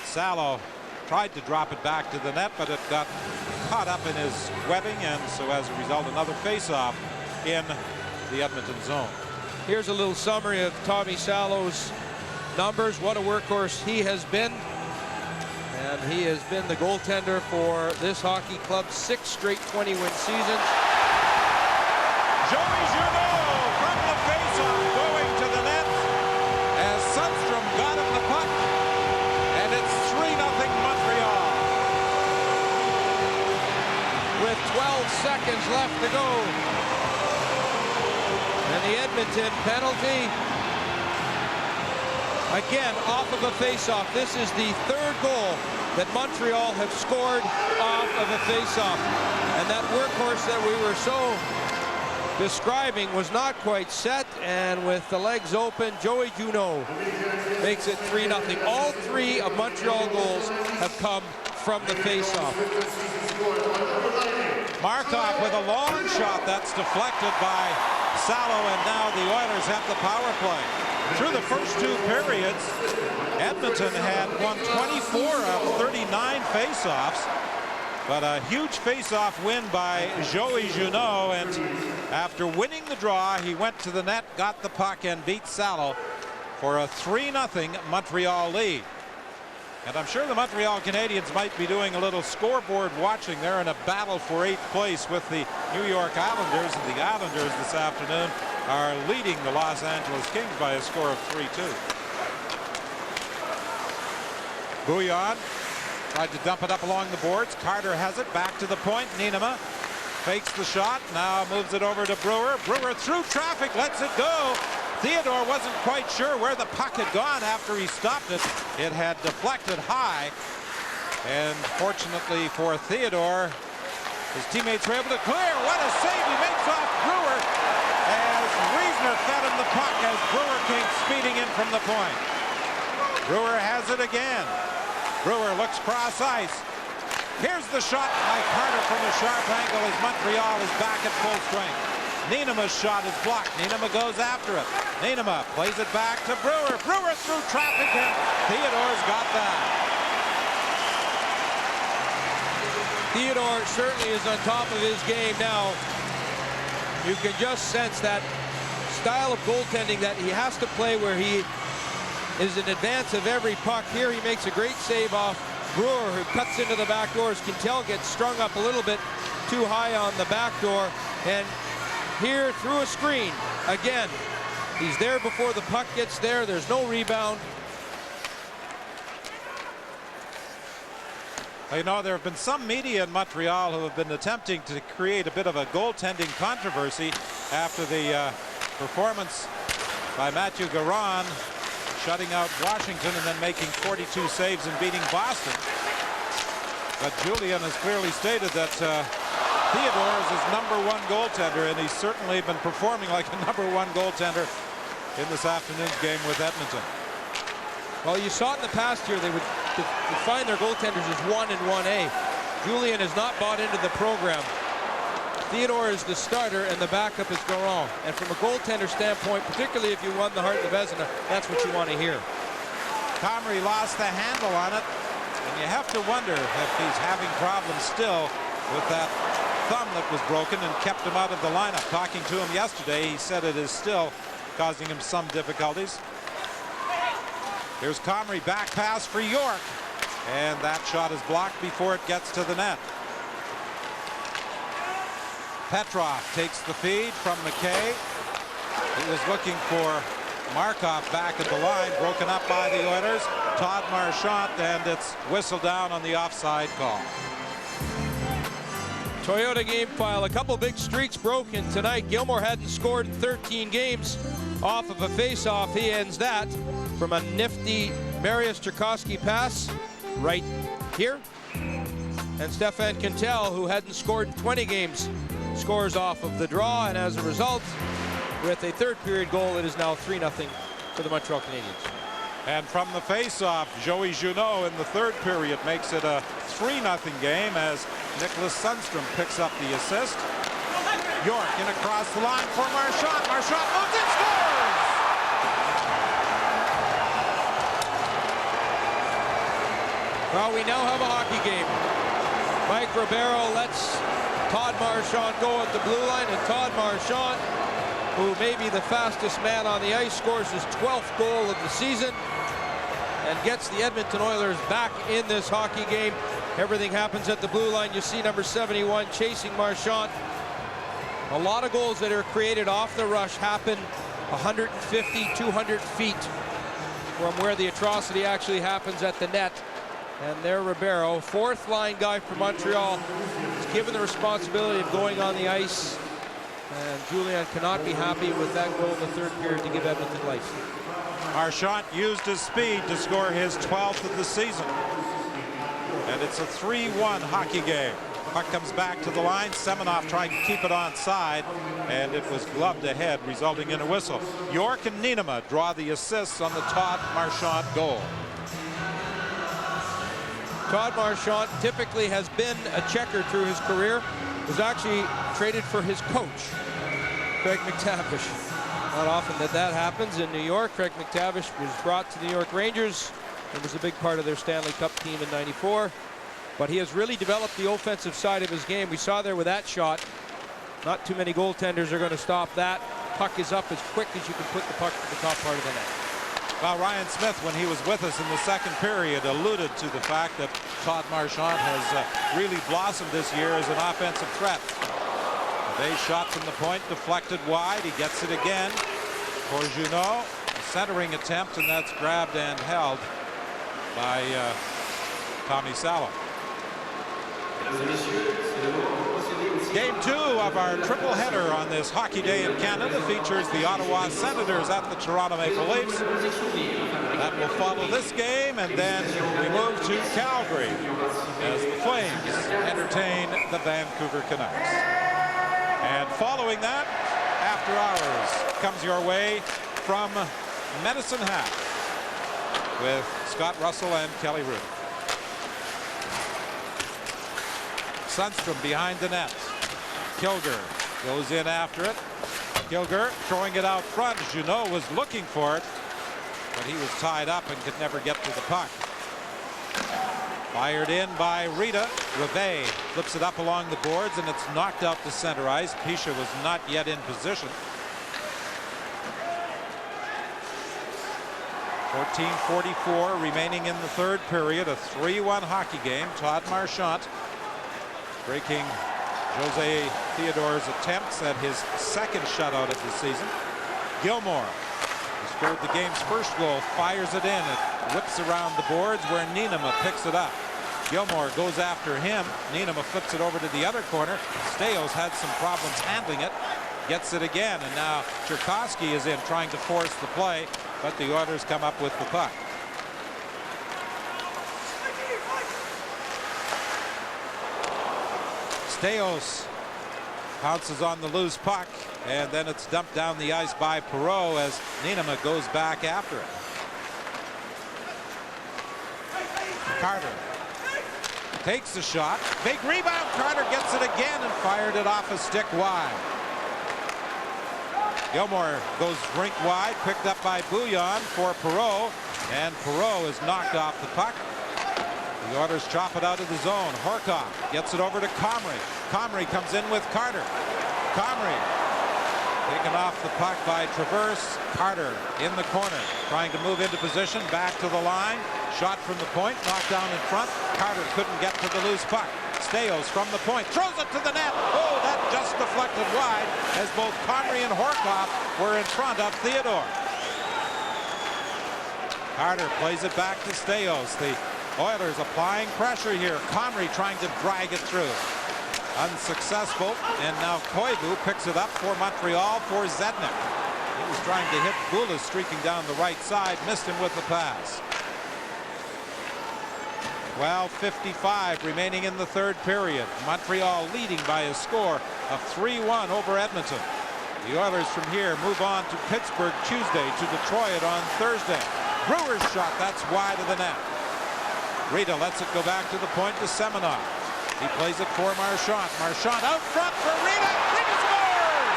Salo tried to drop it back to the net, but it got caught up in his webbing, and so as a result, another face-off in the Edmonton zone. Here's a little summary of Tommy Salo's numbers. What a workhorse he has been. And he has been the goaltender for this hockey club's 6 straight 20-win seasons. Joey Juno from the faceoff going to the net as Sundstrom got him the puck, and it's 3-0 Montreal. With 12 seconds left to go. And the Edmonton penalty. Again, off of a faceoff. This is the 3rd goal that Montreal have scored off of a faceoff. And that workhorse that we were so describing was not quite set, and with the legs open, Joey Juno makes it 3-0. All three of Montreal goals have come from the faceoff. Markov with a long shot that's deflected by Salo, and now the Oilers have the power play. Through the first two periods, Edmonton had won 24 of 39 faceoffs, but a huge faceoff win by Joey Juno, and after winning the draw, he went to the net, got the puck, and beat Salo for a 3-0 Montreal lead. And I'm sure the Montreal Canadiens might be doing a little scoreboard watching. They're in a battle for 8th place with the New York Islanders, and the Islanders this afternoon are leading the Los Angeles Kings by a score of 3-2. Bouillon tried to dump it up along the boards. Carter has it back to the point. Niinema fakes the shot, now moves it over to Brewer. Brewer through traffic, lets it go. Theodore wasn't quite sure where the puck had gone after he stopped it. It had deflected high, and fortunately for Theodore, his teammates were able to clear. What a save he makes off Brewer, as Wiesner fed him the puck as Brewer came speeding in from the point. Brewer has it again. Brewer looks cross ice. Here's the shot by Carter from a sharp angle as Montreal is back at full strength. Niinema's shot is blocked. Niinema goes after it. Niinema plays it back to Brewer. Brewer through traffic, and Theodore's got that. Theodore certainly is on top of his game now. You can just sense that style of goaltending that he has to play, where he is in advance of every puck. Here he makes a great save off Brewer, who cuts into the back doors. Cantel gets strung up a little bit too high on the back door, and here through a screen again, he's there before the puck gets there. There's no rebound. You know, there have been some media in Montreal who have been attempting to create a bit of a goaltending controversy after the performance by Matthew Garon, shutting out Washington and then making 42 saves and beating Boston. But Julian has clearly stated that Theodore is his #1 goaltender, and he's certainly been performing like a #1 goaltender in this afternoon's game with Edmonton. Well, you saw it in the past year. They would define their goaltenders as 1 and 1A. Julian has not bought into the program. Theodore is the starter, and the backup is Garon. And from a goaltender standpoint, particularly if you won the Hart of Vezina, that's what you want to hear. Comrie lost the handle on it, and you have to wonder if he's having problems still with that thumb that was broken and kept him out of the lineup. Talking to him yesterday, he said it is still causing him some difficulties. Here's Comrie, back pass for York, and that shot is blocked before it gets to the net. Petrov takes the feed from McKay. He was looking for Markov back at the line, broken up by the Oilers. Todd Marchant, and it's whistled down on the offside call. Toyota game file. A couple big streaks broken tonight. Gilmour hadn't scored in 13 games off of a face-off. He ends that from a nifty Mariusz Czerkowski pass right here. And Stefan Cantel, who hadn't scored in 20 games, scores off of the draw, and as a result, with a third period goal, it is now 3-0 for the Montreal Canadiens. And from the face-off, Joey Juno in the third period makes it a 3-0 game as Nicholas Sundstrom picks up the assist. York in across the line for Marchant. Marchant moves and scores! Well, we now have a hockey game. Mike Ribeiro lets Todd Marchant go at the blue line, and Todd Marchant, who may be the fastest man on the ice, scores his 12th goal of the season and gets the Edmonton Oilers back in this hockey game. Everything happens at the blue line. You see number 71 chasing Marchant. A lot of goals that are created off the rush happen 150, 200 feet from where the atrocity actually happens at the net. And there Ribeiro, fourth line guy for Montreal, is given the responsibility of going on the ice. And Julian cannot be happy with that goal in the third period to give Edmonton life. Marchant used his speed to score his 12th of the season. And it's a 3-1 hockey game. Puck comes back to the line. Semenov tried to keep it onside, and it was gloved ahead, resulting in a whistle. York and Nienema draw the assists on the Todd Marchant goal. Todd Marchant typically has been a checker through his career. Was actually traded for his coach, Craig McTavish. Not often that happens in New York. Craig McTavish was brought to the New York Rangers and was a big part of their Stanley Cup team in '94. But he has really developed the offensive side of his game. We saw there with that shot. Not too many goaltenders are going to stop that. Puck is up as quick as you can put the puck to the top part of the net. Well, Ryan Smith, when he was with us in the second period, alluded to the fact that Todd Marchant has really blossomed this year as an offensive threat. A shot from the point, deflected wide. He gets it again for Juno. A centering attempt, and that's grabbed and held by Tommy Salo. Game 2 of our triple header on this hockey day in Canada features the Ottawa Senators at the Toronto Maple Leafs. That will follow this game, and then we move to Calgary as the Flames entertain the Vancouver Canucks. And following that, After Hours comes your way from Medicine Hat with Scott Russell and Kelly Ruth. Sundstrom behind the net. Kilger goes in after it. Kilger throwing it out front. Juno was looking for it, but he was tied up and could never get to the puck. Fired in by Rita. Rivet flips it up along the boards, and it's knocked out to center ice. Pisha was not yet in position. 14:44 remaining in the third period. A 3-1 hockey game. Todd Marchant breaking Jose Theodore's attempts at his second shutout of the season. Gilmour, who scored the game's first goal, fires it in. It whips around the boards where Nienema picks it up. Gilmour goes after him. Nienema flips it over to the other corner. Staios had some problems handling it. Gets it again, and now Cherkasky is in trying to force the play, but the Oilers come up with the puck. Staios pounces on the loose puck, and then it's dumped down the ice by Perreault as Nienema goes back after it. Carter takes the shot. Big rebound. Carter gets it again and fired it off a stick wide. Gilmour goes rink wide, picked up by Bouillon for Perreault, and Perreault is knocked off the puck. The Oilers chop it out of the zone. Horcoff gets it over to Comrie. Comrie comes in with Carter. Comrie taken off the puck by Traverse. Carter in the corner, trying to move into position, back to the line. Shot from the point, knocked down in front. Carter couldn't get to the loose puck. Staios from the point, throws it to the net. Oh, that just deflected wide as both Comrie and Horcoff were in front of Theodore. Carter plays it back to Staios. The Oilers applying pressure here. Comrie trying to drag it through. Unsuccessful, and now Koivu picks it up for Montreal for Zednik. He was trying to hit Bula streaking down the right side, missed him with the pass. 12:55 remaining in the third period. Montreal leading by a score of 3-1 over Edmonton. The Oilers from here move on to Pittsburgh Tuesday, to Detroit on Thursday. Brewer's shot, that's wide of the net. Rita lets it go back to the point to Semenov. He plays it for Marchant. Marchant out front for Rita. Rita scores!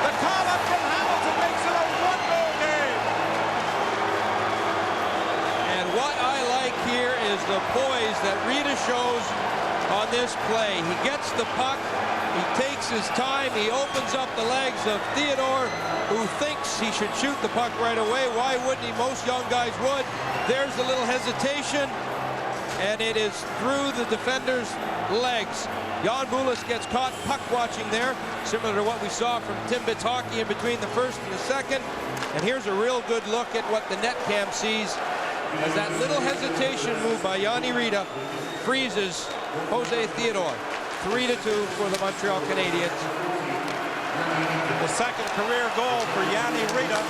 The call-up from Hamilton makes it a one-goal game. And what I like here is the poise that Rita shows on this play. He gets the puck. He takes his time. He opens up the legs of Theodore, who thinks he should shoot the puck right away. Why wouldn't he? Most young guys would. There's a little hesitation, and it is through the defender's legs. Jan Bulis gets caught puck watching there, similar to what we saw from Timbits hockey in between the first and the second. And here's a real good look at what the net cam sees as that little hesitation move by Yanni Rita freezes Jose Theodore. 3-2 for the Montreal Canadiens. The second career goal for Yanni Rita.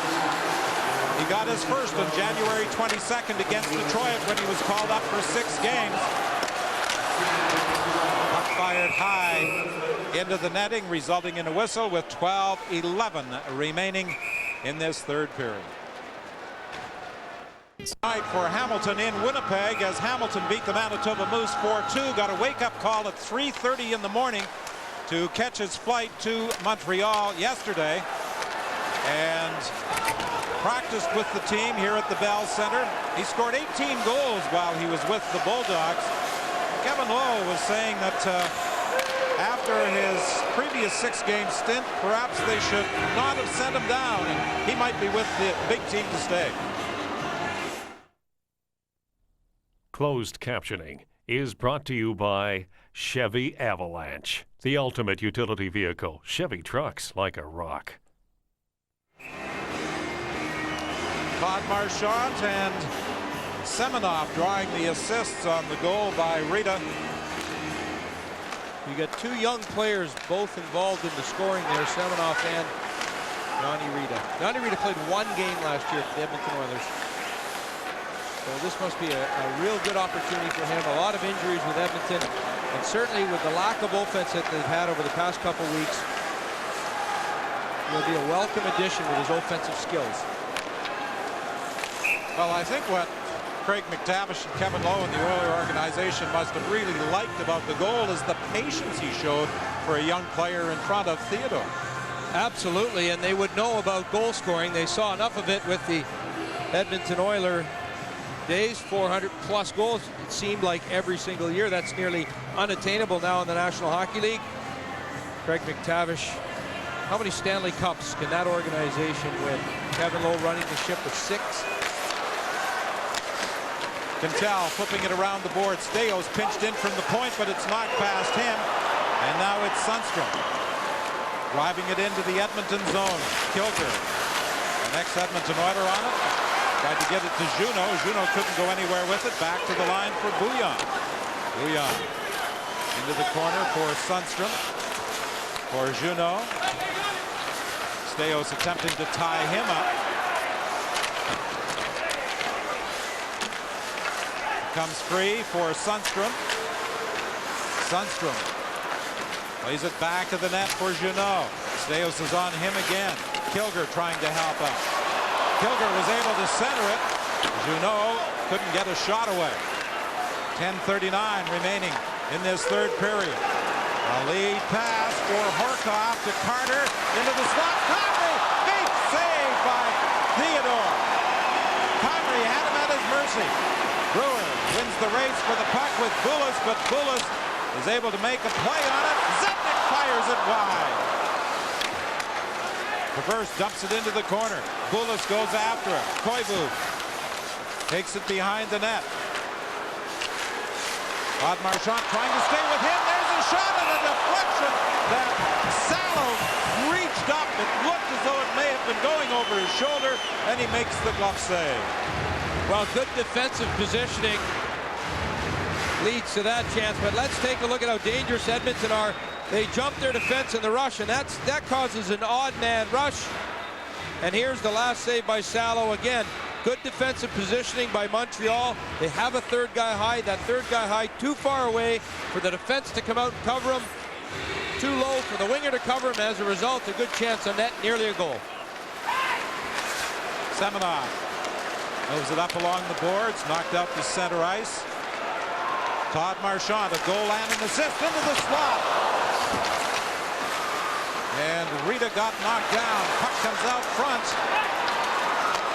He got his first on January 22nd against Detroit when he was called up for 6 games. Puck fired high into the netting, resulting in a whistle with 12:11 remaining in this third period. Tonight for Hamilton in Winnipeg as Hamilton beat the Manitoba Moose 4-2. Got a wake-up call at 3:30 in the morning to catch his flight to Montreal yesterday, and practiced with the team here at the Bell Center. He scored 18 goals while he was with the Bulldogs. Kevin Lowe was saying that after his previous 6-game stint, perhaps they should not have sent him down, and he might be with the big team to stay. Closed captioning is brought to you by Chevy Avalanche, the ultimate utility vehicle. Chevy trucks like a rock. Todd Marchant and Semenoff drawing the assists on the goal by Rita. You got two young players both involved in the scoring there, Semenoff and Johnny Rita. Johnny Rita played one game last year for the Edmonton Oilers. So this must be a real good opportunity for him. A lot of injuries with Edmonton, and certainly with the lack of offense that they've had over the past couple weeks, he'll be a welcome addition with his offensive skills. Well, I think what Craig McTavish and Kevin Lowe and the Oiler organization must have really liked about the goal is the patience he showed for a young player in front of Theodore. Absolutely, and they would know about goal scoring. They saw enough of it with the Edmonton Oiler days, 400+ goals. It seemed like every single year. That's nearly unattainable now in the National Hockey League. Craig McTavish, how many Stanley Cups can that organization win? Kevin Lowe running the ship with 6. Cantel flipping it around the board. Steos pinched in from the point, but it's knocked past him. And now it's Sundstrom driving it into the Edmonton zone. Kilray, an ex-Edmonton Oiler on it. Tried to get it to Juno. Juno couldn't go anywhere with it. Back to the line for Bouillon. Bouillon into the corner for Sundstrom. For Juno. Steos attempting to tie him up. Comes free for Sundstrom. Sundstrom plays it back to the net for Juno. Steos is on him again. Kilray trying to help out. Kilray was able to center it. Juno couldn't get a shot away. 10:39 remaining in this third period. A lead pass for Horkoff to Carter into the slot. Comrie, big save by Theodore. Comrie had him at his mercy. Brewer wins the race for the puck with Bullis, but Bullis is able to make a play on it. Zednik fires it wide. Traverse dumps it into the corner. Bullis goes after it. Koivu takes it behind the net. Todd Marchant trying to stay with him. There's a shot and a deflection that Salo reached up. It looked as though it may have been going over his shoulder, and he makes the glove save. Well, good defensive positioning leads to that chance, but let's take a look at how dangerous Edmonton are. They jump their defense in the rush, and that causes an odd man rush. And here's the last save by Salo again. Good defensive positioning by Montreal. They have a third guy high. That third guy high too far away for the defense to come out and cover him. Too low for the winger to cover him. As a result, a good chance on net, nearly a goal. Semenoff moves it up along the boards, knocked out to center ice. Todd Marchant, a goal and an assist into the slot. And Rita got knocked down. Puck comes out front.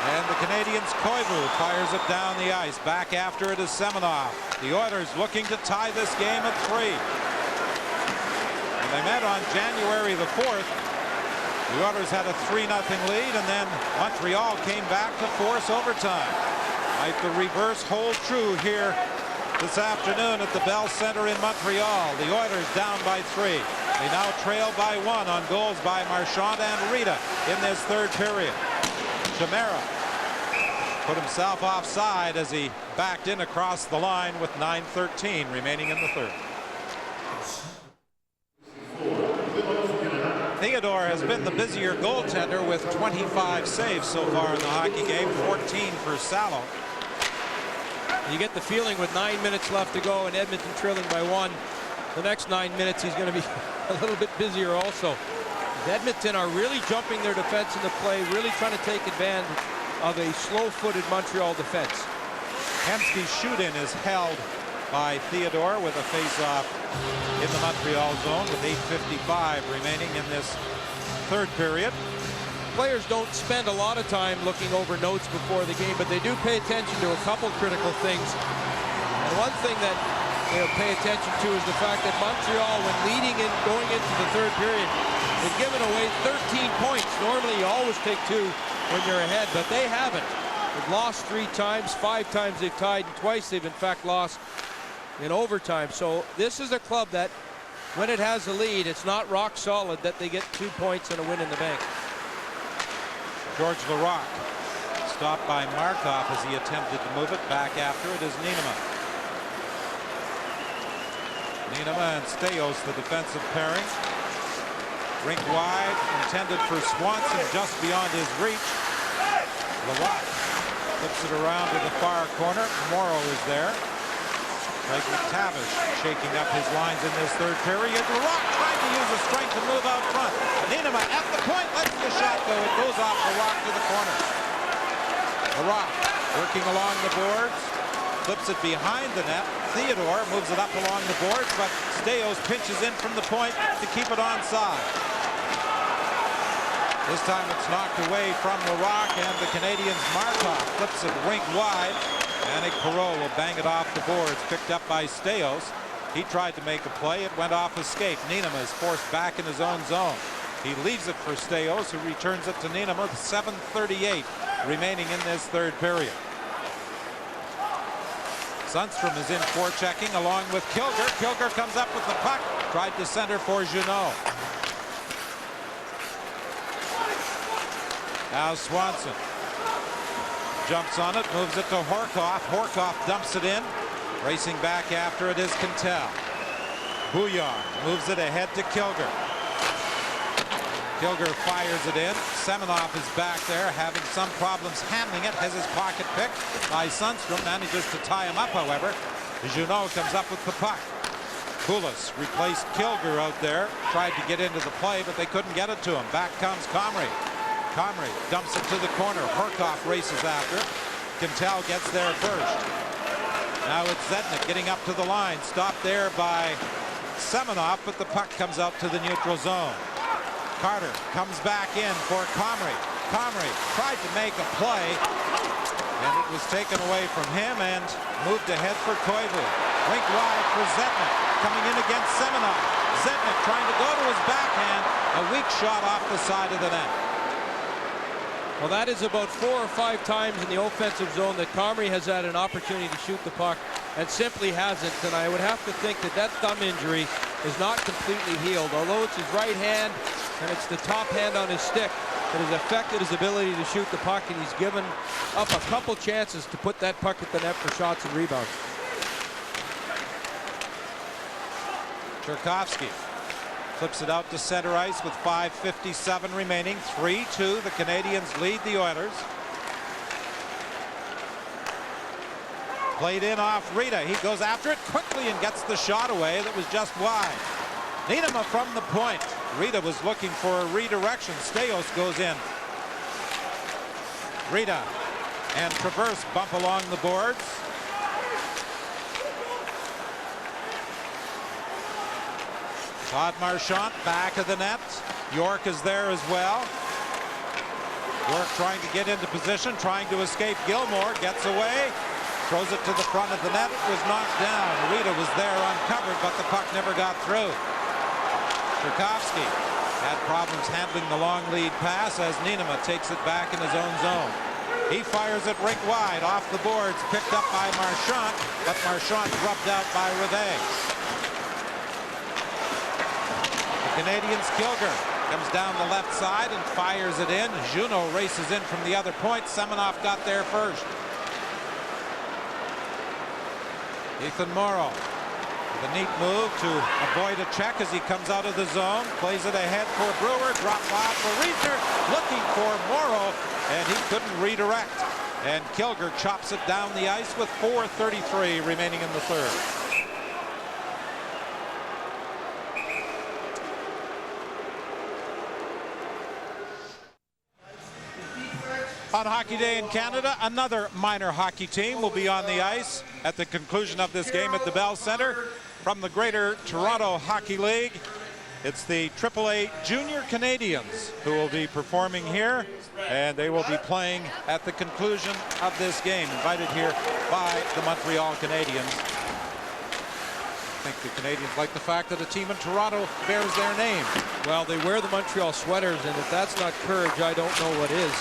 And the Canadiens' Koivu fires it down the ice. Back after it is Semenoff. The Oilers looking to tie this game at 3. When they met on January the 4th, the Oilers had a 3-0 lead, and then Montreal came back to force overtime. Might the reverse hold true here this afternoon at the Bell Center in Montreal. The Oilers down by 3. They now trail by 1 on goals by Marchant and Rita in this third period. Chimera put himself offside as he backed in across the line with 9:13 remaining in the third. Theodore has been the busier goaltender with 25 saves so far in the hockey game, 14 for Salo. You get the feeling with 9 minutes left to go and Edmonton trailing by 1, the next 9 minutes he's going to be a little bit busier also. Edmonton are really jumping their defense into play, really trying to take advantage of a slow-footed Montreal defense. Hemsky's shoot-in is held by Theodore with a face-off in the Montreal zone with 8:55 remaining in this third period. Players don't spend a lot of time looking over notes before the game, but they do pay attention to a couple critical things. And one thing that they'll pay attention to is the fact that Montreal, when leading and going into the third period, has given away 13 points. Normally you always take 2 when you're ahead, but they haven't. They've lost 3 times, 5 times they've tied, and twice they've in fact lost in overtime. So this is a club that, when it has a lead, it's not rock solid that they get 2 points and a win in the bank. George Larocque stopped by Markov as he attempted to move it. Back after it is Niinema. Niinema and Staios, the defensive pairing. Rink wide, intended for Swanson, just beyond his reach. Larocque flips it around to the far corner. Morrow is there. Like McTavish shaking up his lines in this third period. Larocque trying to use his strength to move out front. Niinema at the point, lets the shot go. It goes off Larocque to the corner. Larocque working along the boards, flips it behind the net. Theodore moves it up along the boards, but Staios pinches in from the point to keep it onside. This time it's knocked away from Larocque, and the Canadiens' Markov flips it rink wide. Yannick Perreault will bang it off the boards, picked up by Staios. He tried to make a play. It went off escape. Niinema is forced back in his own zone. He leaves it for Staios, who returns it to Niinema with 7:38 remaining in this third period. Sundstrom is in forechecking along with Kilger. Kilger comes up with the puck. Tried to center for Juno. Now Swanson jumps on it, moves it to Horkoff. Horkoff dumps it in. Racing back after it is Cantel. Bouillard moves it ahead to Kilger. Kilger fires it in. Semenov is back there, having some problems handling it. Has his pocket picked by Sundstrom. Manages to tie him up, however. Juno comes up with the puck. Poulos replaced Kilger out there. Tried to get into the play, but they couldn't get it to him. Back comes Comrie. Comrie dumps it to the corner. Horkoff races after. Cantel gets there first. Now it's Zednik getting up to the line. Stopped there by Semenov, but the puck comes out to the neutral zone. Carter comes back in for Comrie. Comrie tried to make a play, and it was taken away from him and moved ahead for Koivu. Rink wide for Zednik, coming in against Semenov. Zednik trying to go to his backhand. A weak shot off the side of the net. Well, that is about 4 or 5 times in the offensive zone that Comrie has had an opportunity to shoot the puck and simply hasn't. And I would have to think that that thumb injury is not completely healed. Although it's his right hand and it's the top hand on his stick that has affected his ability to shoot the puck, and he's given up a couple chances to put that puck at the net for shots and rebounds. Cherkovsky flips it out to center ice with 5:57 remaining. 3-2. The Canadiens lead the Oilers. Played in off Rita. He goes after it quickly and gets the shot away that was just wide. Niinema from the point. Rita was looking for a redirection. Staios goes in. Rita and Traverse bump along the boards. Todd Marchant back of the net. York is there as well. York trying to get into position, trying to escape. Gilmour gets away, throws it to the front of the net. It was knocked down. Rita was there uncovered, but the puck never got through. Cherkovsky had problems handling the long lead pass as Niinema takes it back in his own zone. He fires it rink wide off the boards, picked up by Marchant, but Marchant rubbed out by Rivet. Canadiens Kilger comes down the left side and fires it in. Juno races in from the other point. Semenov got there first. Ethan Morrow with a neat move to avoid a check as he comes out of the zone. Plays it ahead for Brewer. Drop off for Reisner. Looking for Morrow, and he couldn't redirect. And Kilray chops it down the ice with 4:33 remaining in the third. On Hockey Day in Canada, another minor hockey team will be on the ice at the conclusion of this game at the Bell Centre from the Greater Toronto Hockey League. It's the AAA Junior Canadiens who will be performing here, and they will be playing at the conclusion of this game, invited here by the Montreal Canadiens. I think the Canadiens like the fact that a team in Toronto bears their name. Well, they wear the Montreal sweaters, and if that's not courage, I don't know what is.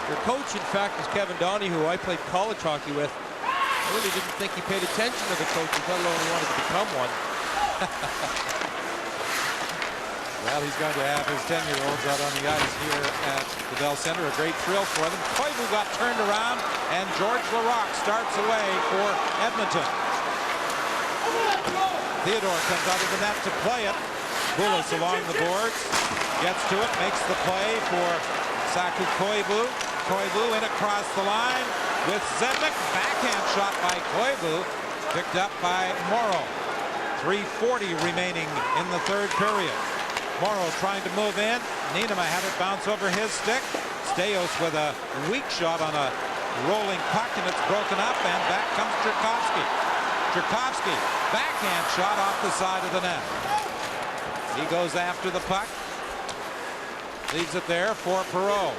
Their coach, in fact, is Kevin Donahue, who I played college hockey with. I really didn't think he paid attention to the coaches, let alone he wanted to become one. Well, he's going to have his 10-year-olds out on the ice here at the Bell Centre. A great thrill for them. Koivu got turned around, and George Larocque starts away for Edmonton. Theodore comes out of the net to play it. Bullis along the boards, gets to it, makes the play for Saku Koivu. Koivu in across the line with Zednik. Backhand shot by Koivu, picked up by Morrow. 3:40 remaining in the third period. Morrow trying to move in. Nienema had it bounce over his stick. Staios with a weak shot on a rolling puck, and it's broken up, and back comes Tchaikovsky. Tchaikovsky, backhand shot off the side of the net. He goes after the puck. Leaves it there for Perreault.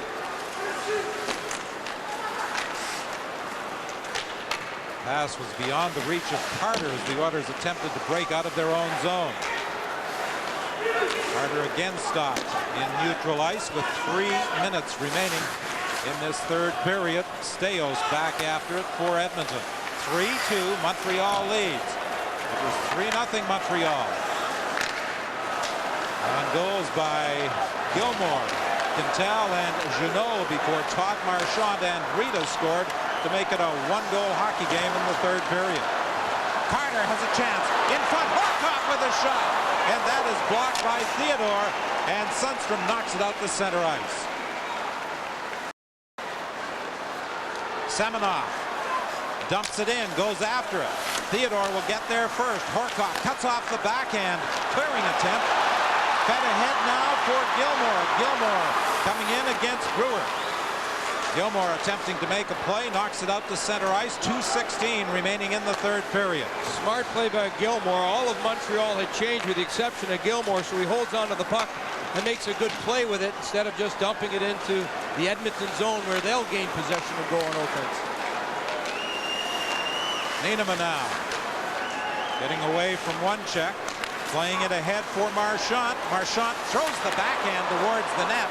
Pass was beyond the reach of Carter as the Oilers attempted to break out of their own zone. Carter again stopped in neutral ice with 3 minutes remaining in this third period. Staios back after it for Edmonton. 3-2, Montreal leads. It was 3-0 Montreal. On goals by Gilmour, Cantel, and Juno before Todd Marchant and Rita scored to make it a one-goal hockey game in the third period. Carter has a chance in front. Horcoff with a shot, and that is blocked by Theodore, and Sundstrom knocks it out to center ice. Semenoff dumps it in, goes after it. Theodore will get there first. Horcoff cuts off the backhand, clearing attempt. Fed ahead now for Gilmour. Gilmour coming in against Brewer. Gilmour attempting to make a play, knocks it out to center ice. 2:16 remaining in the third period. Smart play by Gilmour. All of Montreal had changed with the exception of Gilmour, so he holds onto the puck and makes a good play with it instead of just dumping it into the Edmonton zone where they'll gain possession and go on offense. Nienema now getting away from one check, playing it ahead for Marchant. Marchant throws the backhand towards the net.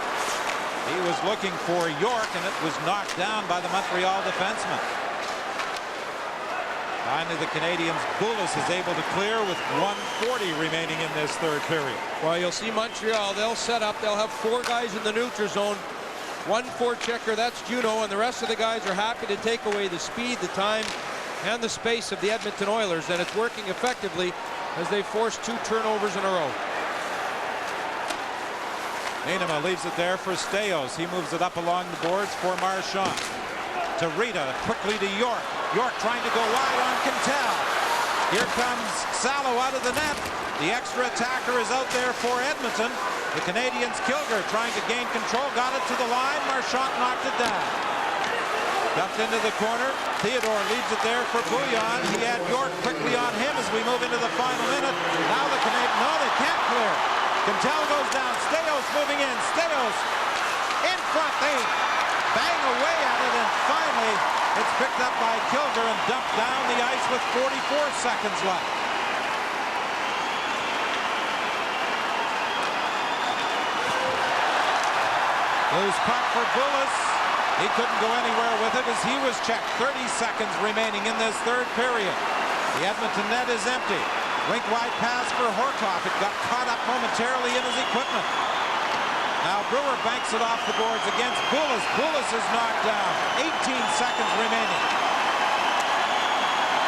He was looking for York, and it was knocked down by the Montreal defenseman. Finally, the Canadiens' Bullis is able to clear with 1:40 remaining in this third period. Well, you'll see Montreal, they'll set up. They'll have 4 guys in the neutral zone. 1 forechecker, that's Juno, and the rest of the guys are happy to take away the speed, the time, and the space of the Edmonton Oilers, and it's working effectively as they force 2 turnovers in a row. Nienema leaves it there for Staios. He moves it up along the boards for Marchant. To Rita, quickly to York. York trying to go wide on Cantel. Here comes Salo out of the net. The extra attacker is out there for Edmonton. The Canadiens, Kilray trying to gain control, got it to the line. Marchant knocked it down. Dumped into the corner. Theodore leaves it there for Bouillon. He had York quickly on him as we move into the final minute. Now the Canadiens, no, they can't clear. Cantel goes down. Staios moving in. Staios in front. They bang away at it, and finally it's picked up by Kilray and dumped down the ice with 44 seconds left. Loose puck for Bullis. He couldn't go anywhere with it as he was checked. 30 seconds remaining in this third period. The Edmonton net is empty. Rink-wide pass for Horcoff. It got caught up momentarily in his equipment. Now Brewer banks it off the boards against Bullis. Bullis is knocked down. 18 seconds remaining.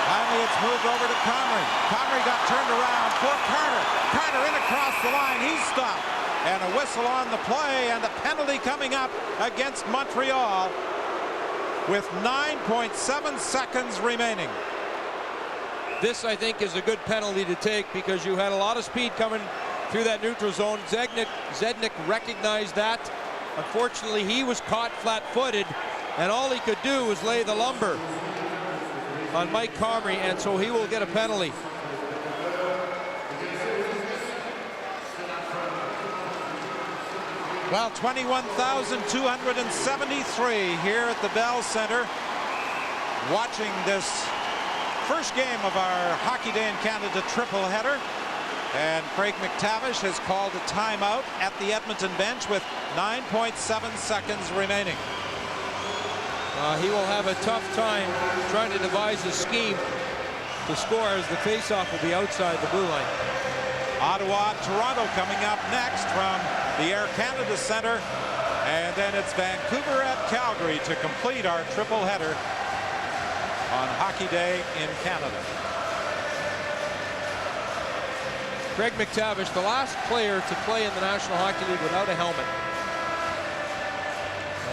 Finally, it's moved over to Comrie. Comrie got turned around for Carter. Carter in across the line. He's stopped. And a whistle on the play, and a penalty coming up against Montreal. with 9.7 seconds remaining. This, I think, is a good penalty to take because you had a lot of speed coming through that neutral zone. Zednik recognized that. Unfortunately, he was caught flat-footed, and all he could do was lay the lumber on Mike Comrie, and so he will get a penalty. Well, 21,273 here at the Bell Center watching this first game of our Hockey Day in Canada triple header. And Craig McTavish has called a timeout at the Edmonton bench with 9.7 seconds remaining. He will have a tough time trying to devise a scheme to score as the faceoff will be outside the blue line. Ottawa, Toronto coming up next from the Air Canada Centre. And then it's Vancouver at Calgary to complete our triple header on Hockey Day in Canada. Craig McTavish, the last player to play in the National Hockey League without a helmet.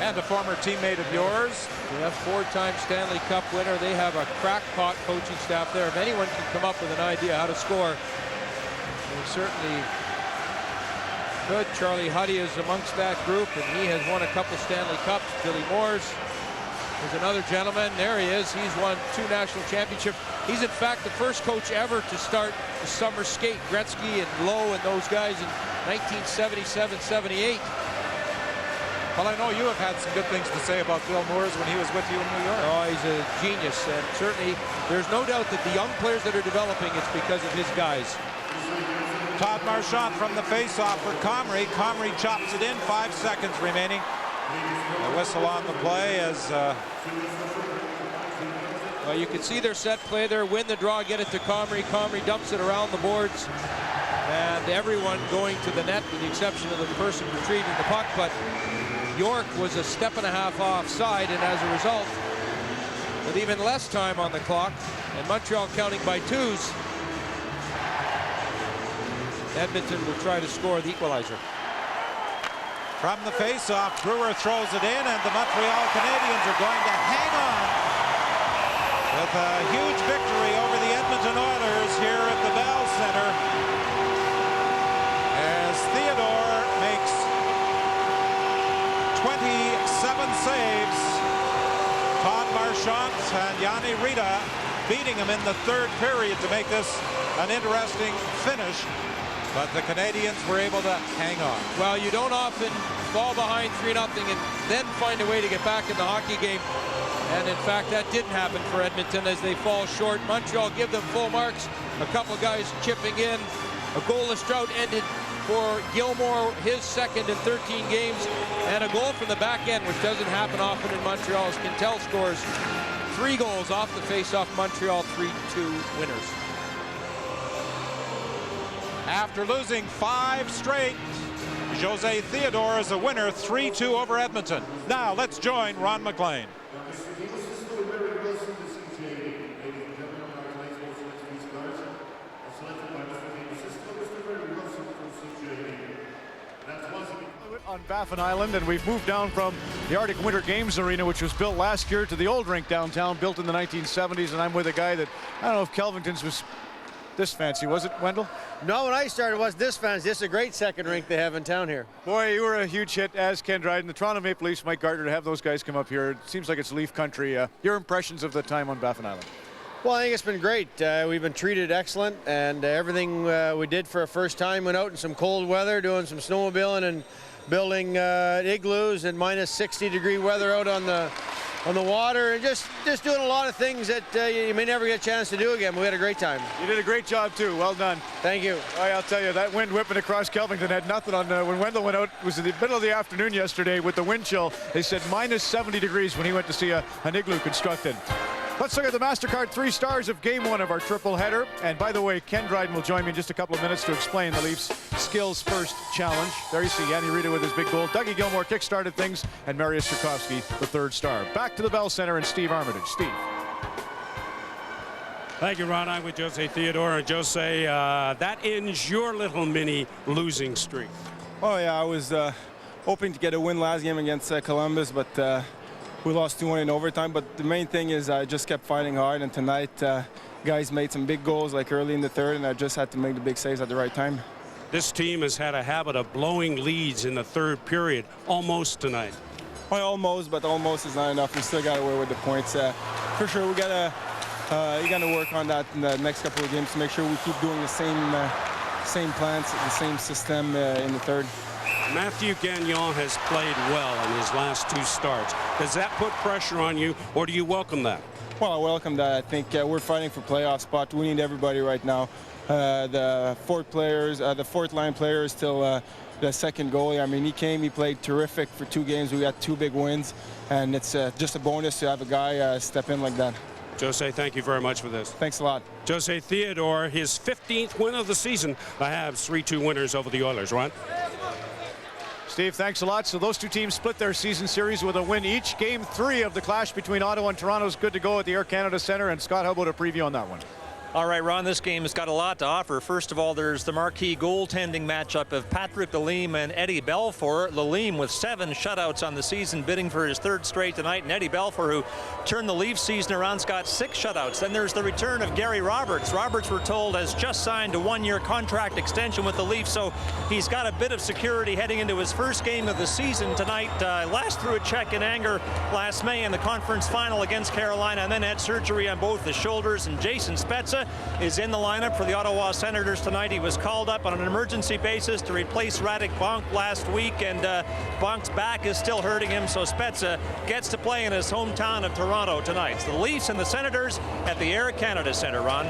And a former teammate of yours. We have four-time Stanley Cup winner. They have a crackpot coaching staff there. If anyone can come up with an idea how to score, they certainly could. Charlie Huddy is amongst that group, and he has won a couple Stanley Cups. Billy Moores is another gentleman. There he is. He's won 2 national championships. He's in fact the first coach ever to start the summer skate. Gretzky and Lowe and those guys in 1977-78. Well, I know you have had some good things to say about Bill Moores when he was with you in New York. Oh, he's a genius, and certainly there's no doubt that the young players that are developing, it's because of his guys. Todd Marchant from the face-off for Comrie. Comrie chops it in, 5 seconds remaining. A whistle on the play as... Well, you can see their set play there, win the draw, get it to Comrie. Comrie dumps it around the boards, and everyone going to the net with the exception of the person retrieving the puck, but York was a step and a half offside, and as a result, with even less time on the clock, and Montreal counting by 2s, Edmonton will try to score the equalizer. From the face-off, Brewer throws it in, and the Montreal Canadiens are going to hang on with a huge victory over the Edmonton Oilers here at the Bell Center as Theodore makes 27 saves. Todd Marchant and Yanni Rita beating him in the third period to make this an interesting finish. But the Canadiens were able to hang on. Well, you don't often fall behind 3-0 and then find a way to get back in the hockey game. And in fact, that didn't happen for Edmonton as they fall short. Montreal give them full marks. A couple of guys chipping in. A goalless drought ended for Gilmour, his second in 13 games. And a goal from the back end, which doesn't happen often in Montreal, as Cantel scores 3 goals off the face-off. Montreal 3-2 winners. After losing 5 straight, Jose Theodore is a winner, 3-2 over Edmonton. Now let's join Ron McLean. On Baffin Island, and we've moved down from the Arctic Winter Games Arena, which was built last year, to the old rink downtown, built in the 1970s, and I'm with a guy that, I don't know if Kelvington's was this fancy, was it, Wendell? No, when I started, it wasn't this fancy. This is a great second rink they have in town here. Boy, you were a huge hit, as Ken Dryden, the Toronto Maple Leafs, Mike Gardner, to have those guys come up here. It seems like it's Leaf country. Your impressions of the time on Baffin Island? Well, I think it's been great. We've been treated excellent, and everything we did for a first time, went out in some cold weather, doing some snowmobiling and building igloos in minus 60-degree weather out on the water, and just doing a lot of things that you may never get a chance to do again. But we had a great time. You did a great job too. Well done. Thank you. Boy, I'll tell you, that wind whipping across Kelvington had nothing on when Wendell went out. It was in the middle of the afternoon yesterday with the wind chill. They said minus 70 degrees when he went to see an igloo constructed. Let's look at the MasterCard 3 stars of Game 1 of our triple header. And by the way, Ken Dryden will join me in just a couple of minutes to explain the Leafs' skills first challenge. There you see Yanni Rita with his big goal. Dougie Gilmour kick-started things, and Marius Tchaikovsky, the 3rd star. Back to the Bell Center and Steve Armitage. Steve. Thank you, Ron. I'm with Jose Theodore. And Jose, that ends your little mini losing streak. Oh, yeah, I was hoping to get a win last game against Columbus, but we lost 2-1 in overtime. But the main thing is I just kept fighting hard, and tonight guys made some big goals like early in the third, and I just had to make the big saves at the right time. This team has had a habit of blowing leads in the third period, almost tonight. Well, almost, but almost is not enough. We still got away with the points. For sure, we gotta you gotta work on that in the next couple of games to make sure we keep doing the same plans, the same system in the third. Matthew Gagnon has played well in his last 2 starts. Does that put pressure on you, or do you welcome that? Well, I welcome that. I think we're fighting for playoff spot. We need everybody right now. The fourth line player is still the second goalie. I mean, he played terrific for 2 games. We got 2 big wins, and it's just a bonus to have a guy step in like that. Jose, thank you very much for this. Thanks a lot. Jose Theodore, his 15th win of the season. The Habs 3-2 winners over the Oilers. Ron? Steve, thanks a lot. So those 2 teams split their season series with a win each. Game 3 of the clash between Ottawa and Toronto is good to go at the Air Canada Centre. And Scott, how about a preview on that one? All right, Ron, this game has got a lot to offer. First of all, there's the marquee goaltending matchup of Patrick Lalime and Eddie Belfour. Lalime with 7 shutouts on the season, bidding for his 3rd straight tonight. And Eddie Belfour, who turned the Leafs season around, has got 6 shutouts. Then there's the return of Gary Roberts. Roberts, we're told, has just signed a 1-year contract extension with the Leafs, so he's got a bit of security heading into his first game of the season tonight. Last threw a check in anger last May in the conference final against Carolina, and then had surgery on both the shoulders. And Jason Spezza is in the lineup for the Ottawa Senators tonight. He was called up on an emergency basis to replace Radek Bonk last week, and Bonk's back is still hurting him, so Spezza gets to play in his hometown of Toronto tonight. So the Leafs and the Senators at the Air Canada Centre, Ron.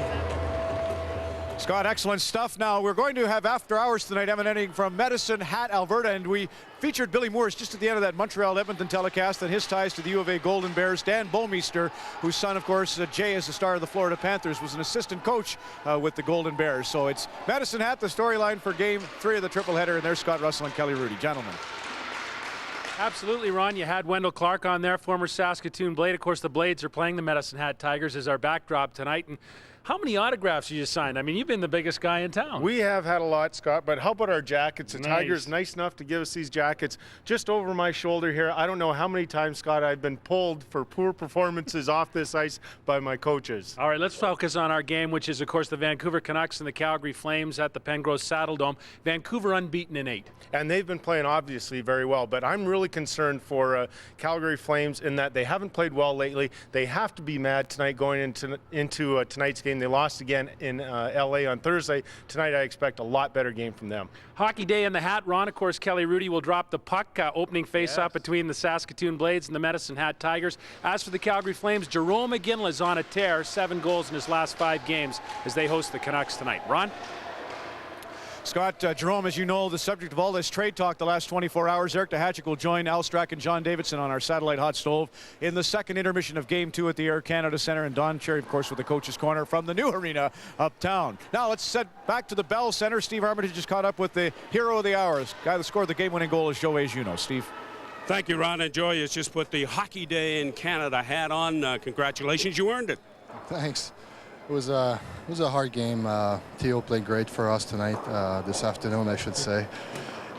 Scott, excellent stuff. Now, we're going to have after hours tonight emanating from Medicine Hat, Alberta, and we featured Billy Moores just at the end of that Montreal-Edmonton telecast and his ties to the U of A Golden Bears. Dan Bomeister, whose son, of course, Jay is the star of the Florida Panthers, was an assistant coach with the Golden Bears. So it's Medicine Hat, the storyline for Game 3 of the tripleheader, and there's Scott Russell and Kelly Rudy. Gentlemen. Absolutely, Ron. You had Wendell Clark on there, former Saskatoon Blade. Of course, the Blades are playing the Medicine Hat Tigers as our backdrop tonight. And how many autographs have you signed? I mean, you've been the biggest guy in town. We have had a lot, Scott, but how about our jackets? The Nice. Tigers nice enough to give us these jackets just over my shoulder here. I don't know how many times, Scott, I've been pulled for poor performances off this ice by my coaches. All right, let's focus on our game, which is, of course, the Vancouver Canucks and the Calgary Flames at the Pengrowth Saddledome. Vancouver unbeaten in 8. And they've been playing, obviously, very well, but I'm really concerned for Calgary Flames in that they haven't played well lately. They have to be mad tonight going into tonight's game. They lost again in LA on Thursday. Tonight I expect a lot better game from them. Hockey Day in the Hat, Ron. Of course, Kelly Rudy will drop the puck. Opening face-off between the Saskatoon Blades and the Medicine Hat Tigers. As for the Calgary Flames, Jerome McGinley is on a tear. 7 goals in his last 5 games as they host the Canucks tonight. Ron? Scott, Jerome, as you know, the subject of all this trade talk the last 24 hours, Eric DeHatchik will join Al Strack and John Davidson on our satellite hot stove in the second intermission of Game 2 at the Air Canada Centre. And Don Cherry, of course, with the coach's corner from the new arena uptown. Now let's set back to the Bell Centre. Steve Armitage just caught up with the hero of the hour. The guy that scored the game-winning goal is Joey Juno. Steve. Thank you, Ron. And Joey has just put the Hockey Day in Canada hat on. Congratulations, you earned it. Thanks. It was a hard game. Theo played great for us tonight, this afternoon, I should say.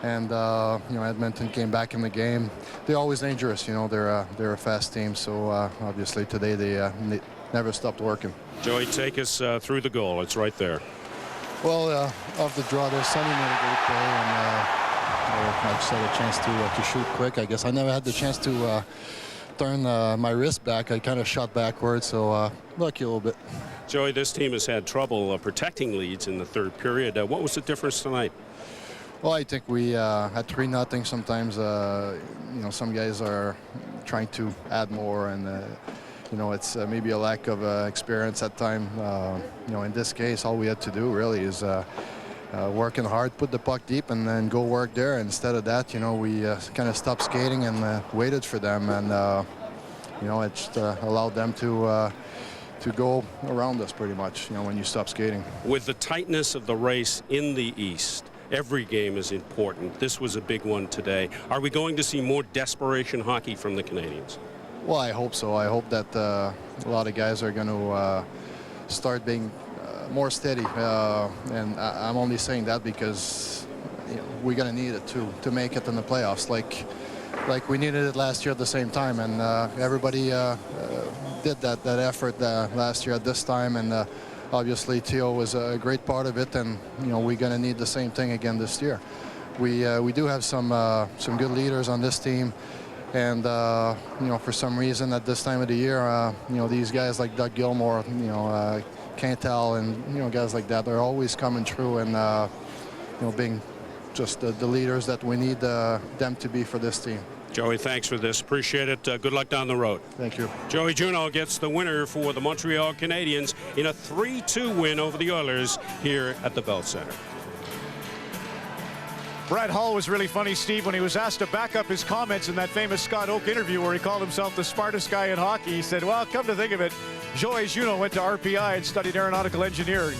And Edmonton came back in the game. They're always dangerous. They're a fast team. So obviously today they never stopped working. Joey, take us through the goal. It's right there. Well, off the draw there, Sonny made a great play, and I just had a chance to shoot quick. I guess I never had the chance to turn my wrist back. I kind of shot backwards, so lucky a little bit. Joey, this team has had trouble protecting leads in the third period. What was the difference tonight? Well, I think we had 3-0. Sometimes, some guys are trying to add more, and it's maybe a lack of experience at time. In this case, all we had to do really is working hard, put the puck deep, and then go work there. Instead of that, we kind of stopped skating and waited for them, and it just allowed them to go around us pretty much, when you stop skating. With the tightness of the race in the East, every game is important. This was a big one today. Are we going to see more desperation hockey from the Canadiens? Well, I hope so. I hope that a lot of guys are going to start being more steady. And I'm only saying that because we're going to need it to make it in the playoffs. Like like we needed it last year at the same time, and everybody did that effort last year at this time, and obviously Theo was a great part of it, and we're going to need the same thing again this year. We do have some good leaders on this team, and for some reason at this time of the year, these guys like Doug Gilmour, Cantel, and guys like that, they're always coming through and being just the leaders that we need them to be for this team. Joey, thanks for this. Appreciate it. Good luck down the road. Thank you. Joey Juno gets the winner for the Montreal Canadiens in a 3-2 win over the Oilers here at the Bell Center. Brad Hall was really funny, Steve, when he was asked to back up his comments in that famous Scott Oak interview where he called himself the smartest guy in hockey. He said, well, come to think of it, Joey Juno went to RPI and studied aeronautical engineering.